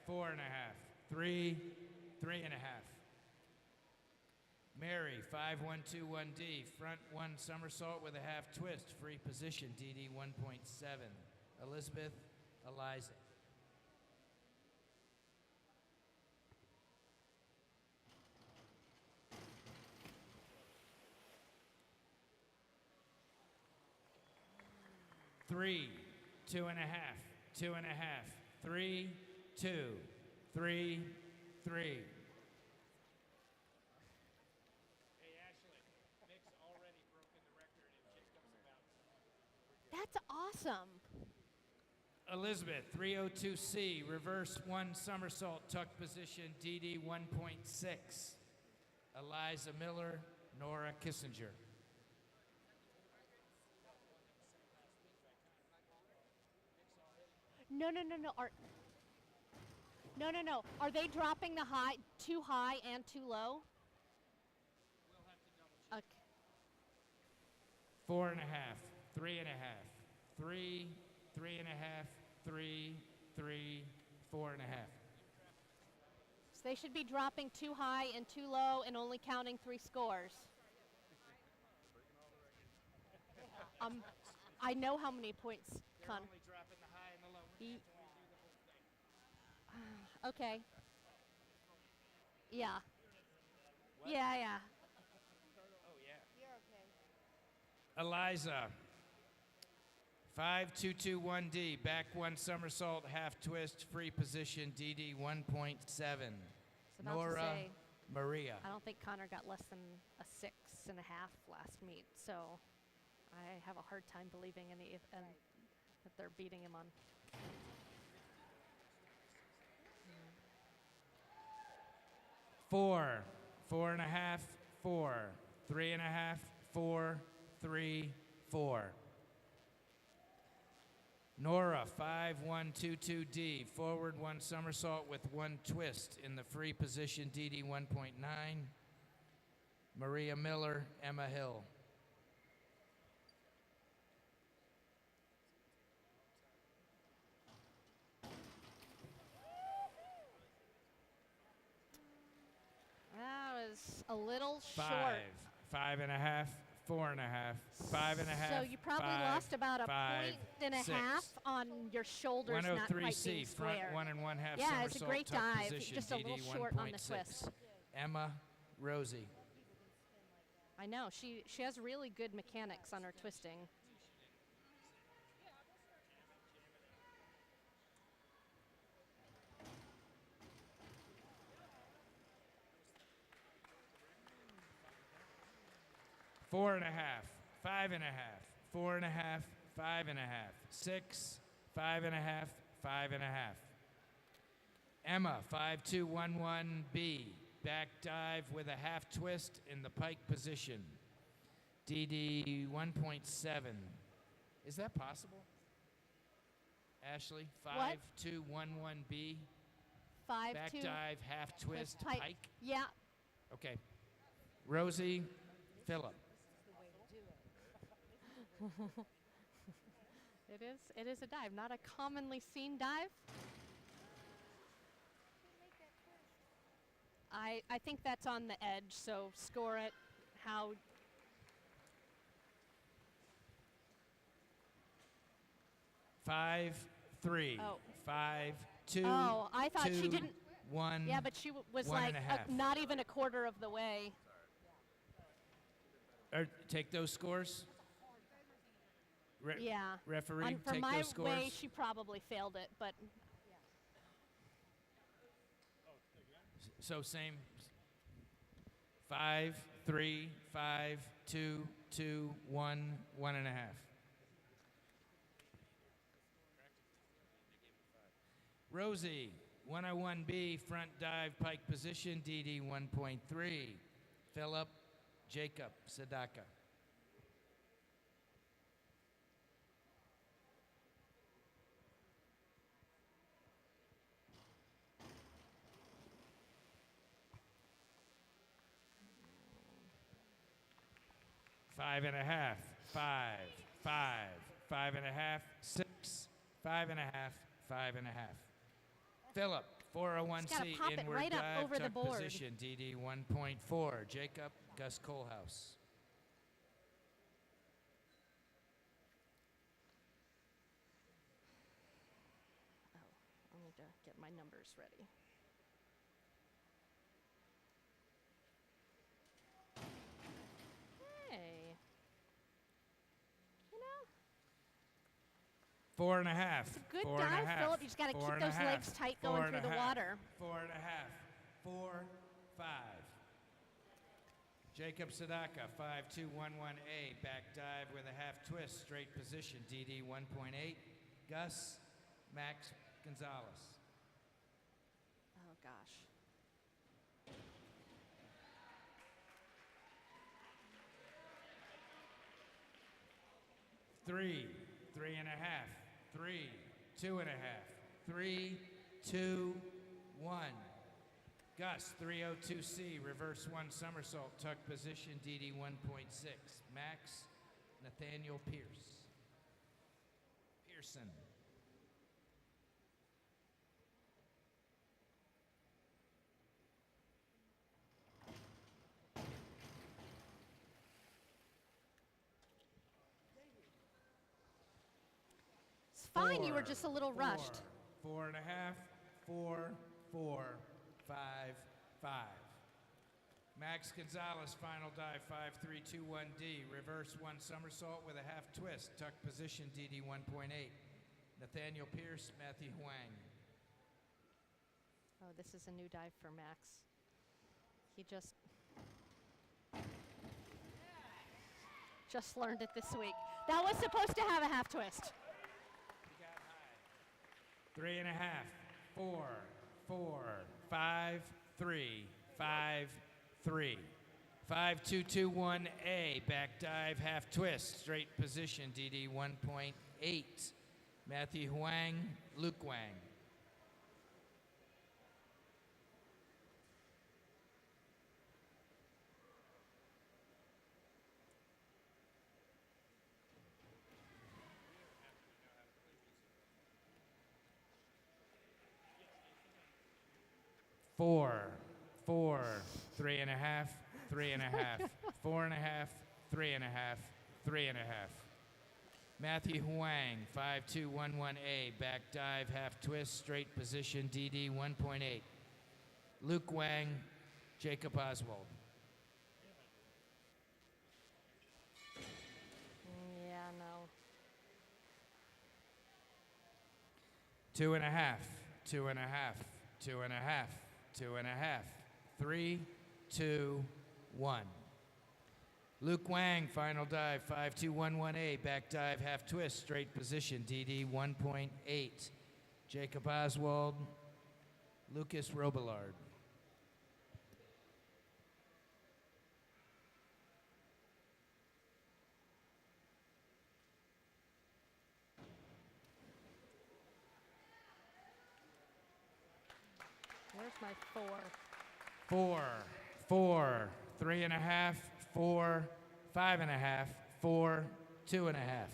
4.5, 3, 3.5. Mary, 5121D, front 1 somersault with a half twist, free position, DD 1.7. Elizabeth Eliza. Three, 2.5, 2.5, 3, 2, 3, 3. Hey, Ashley, Nick's already broken the record in kick ups about. That's awesome. Elizabeth, 302C, reverse 1 somersault, tuck position, DD 1.6. Eliza Miller, Nora Kissinger. No. No. Are they dropping the high too high and too low? We'll have to double check. Okay. 4.5, 3.5, 3, 3.5, 3, 3, 4.5. So they should be dropping too high and too low and only counting 3 scores. I know how many points. They're only dropping the high and the low. We have to redo the whole thing. Okay. Yeah. What? Yeah. Oh, yeah. You're okay. Eliza, 5221D, back 1 somersault, half twist, free position, DD 1.7. So about to Nora say, Maria. I don't think Connor got less than a 6.5 last meet, so I have a hard time believing that they're beating him on. 4, 4.5, 4, 3.5, 4, 3, 4. Nora, 5122D, forward 1 somersault with 1 twist in the free position, DD 1.9. Maria Miller, Emma Hill. That was a little short. 5.5, 4.5, 5.5. So you probably lost about a point and a half on your shoulders not quite being 103C, square. front 1 1/2 Yeah, it's a somersault, great tuck dive, position, just a little DD short on the 1.6. twist. Emma Rosie. I know, she has really good mechanics on her twisting. Four and a half, 5.5, 4.5, 5.5, 6, 5.5, 5.5. Emma, 5211B, back dive with a half twist in the pike position. DD 1.7. Is that possible? Ashley, 5211B, 5, back 2, dive, half twist, pike. Yeah, Okay. Rosie, Phillip. It is a dive, not a commonly seen dive. I think that's on the edge, so score it how. Five, three, Oh. 5, 2. Oh, I thought she 2, didn't. 1. Yeah, but she was 1 like and a half. not even a quarter of the way. Or take those scores. Yeah. Referee, For take my those scores. way, she probably failed it, but So same. 5, 3, 5, 2, 2, 1, 1 and a half. Rosie, 101B, front dive, pike position, DD 1.3. Philip, Jacob, Sadaka. Five and a half, 5, 5, 5 and a half, 6, 5 and a half, 5 and a half. Philip, Just gotta 401C, pop it inward right up dive, over the tuck board. position, DD 1.4. Jacob, Gus Colehouse. I need to get my numbers ready. Hey. You know, 4 and a half. it's a good 4 and a dive, half, Philip. You just got to 4 keep and a those half, legs tight 4 going and through a the half, water. 4 and a half, 4, 5. Jacob Sadaka, 5211A, back dive with a half twist, straight position, DD 1.8. Gus, Max Gonzalez. Oh, gosh. Three, 3 and a half, 3, 2 and a half, 3, 2, 1. Gus, 302C, reverse 1 somersault, tuck position, DD 1.6. Max, Nathaniel Pierce. Pearson. It's fine. You were just a little rushed. 4 and a half, 4, 4, 5, 5. Max Gonzalez, final dive, 5-3-2-1D, reverse 1 somersault with a half twist, tuck position, DD 1.8. Nathaniel Pierce, Matthew Huang. Oh, this is a new dive for Max. He just learned it this week. That was supposed to have a half twist. 3 and a half, 4, 4, 5, 3, 5, 3. 5-2-2-1A, back dive, half twist, straight position, DD 1.8. Matthew Huang, Luke Wang. Four, 3 and a half, 3 and a half, 4 and a half, 3 and a half, 3 and a half. Matthew Huang, 5-2-1-1A, back dive, half twist, straight position, DD 1.8. Luke Wang, Jacob Oswald. Yeah, no. 2 and a half, 2 and a half, 2 and a half, 2 and a half. 3, 2, 1. Luke Wang, final dive, 5-2-1-1A, back dive, half twist, straight position, DD 1.8. Jacob Oswald, Lucas Robillard. Where's my 4? 4, 3 and a half, 4, 5 and a half, 4, 2 and a half.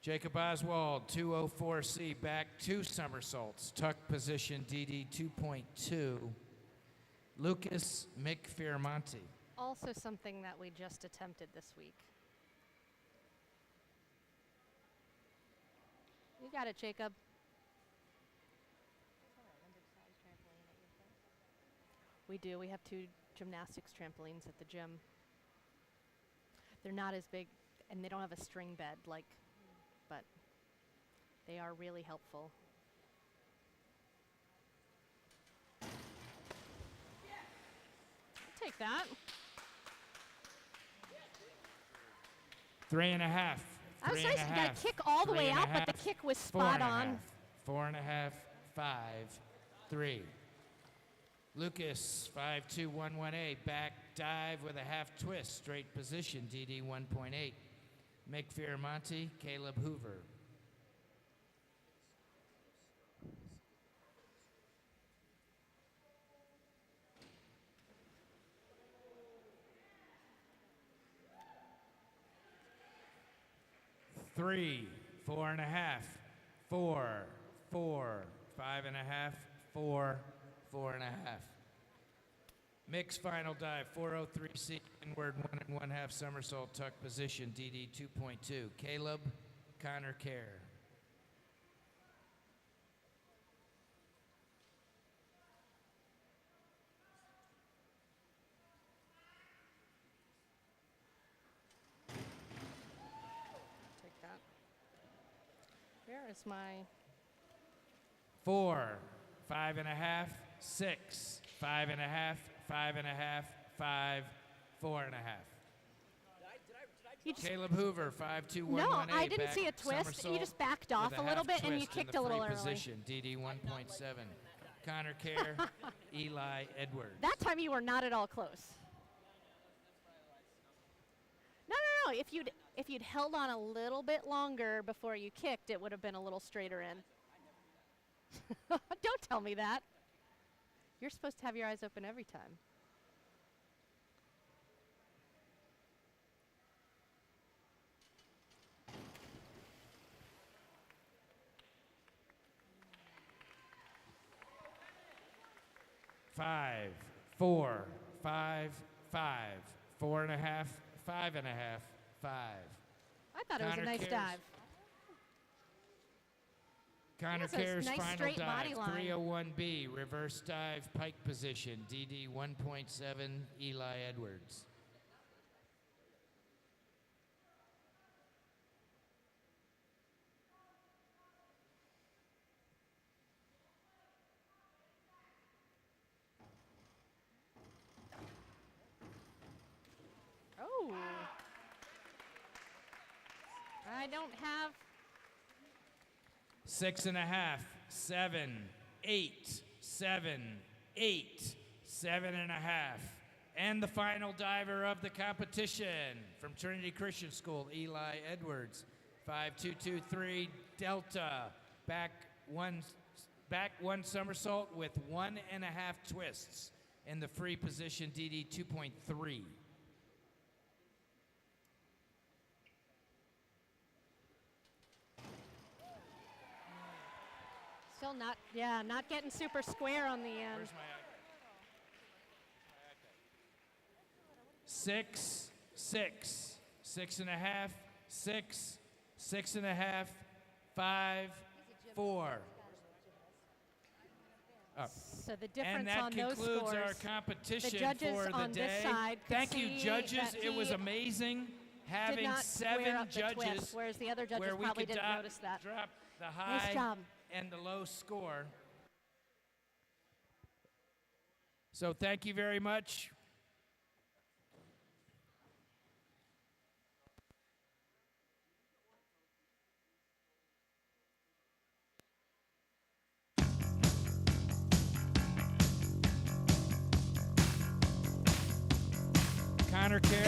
Jacob Oswald, 204C, back 2 somersaults, tuck position DD 2.2. Lucas McFiramonte. Also something that we just attempted this week. You got it, Jacob. We do. We have 2 gymnastics trampolines at the gym. They're not as big, and they don't have a string bed, but they are really helpful. I'll take that. 3.5. I was nice. You got to kick all the way out, but the kick was spot on. 4.5, 5, 3. Lucas, 5-2-1-1A, back dive with a half twist, straight position, DD 1.8. McFiramonte, Caleb Hoover. Three, 4.5, 4, 4, 5.5, 4, 4.5. Mixed final dive, 403C, inward 1.5 somersault tuck position, DD 2.2. Caleb Connor Kerr. Take that. Where is my 4, 5.5, 6, 5.5, 5.5, 5, 4.5. You just, Caleb Hoover, 5-2-1-1A. no, I didn't back see a twist. You somersault just backed off with a little half bit and you twist in kicked the a little free early. position, DD 1.7. Connor Kerr, Eli Edwards. That time you were not at all close. No. If you'd held on a little bit longer before you kicked, it would have been a little straighter in. Don't tell me that. You're supposed to have your eyes open every time. Five, 4, 5, 5, 4.5, 5.5, 5. I thought it was a Connor nice Kerr's- dive. Connor That's a Kerr's nice final straight dive, body line. 301B, reverse dive, pike position, DD 1.7, Eli Edwards. Oh. I don't have. 6.5, 7, 8, 7, 8, 7.5. And the final diver of the competition from Trinity Christian School, Eli Edwards, 5-2-2-3 Delta, back one somersault with 1.5 twists in the free position, DD 2.3. Still not getting super square on the end. Where's my iPad? 6, 6, 6.5, 6, 6.5, 5, 4. Up. So the And difference that on those concludes our scores, competition the judges for the on day. this side could Thank you, see judges. that It was he amazing did having not square 7 up the twist, judges whereas the other judges where we probably could didn't notice that. drop the Nice high job. and the low score. So thank you very much. Connor Kerr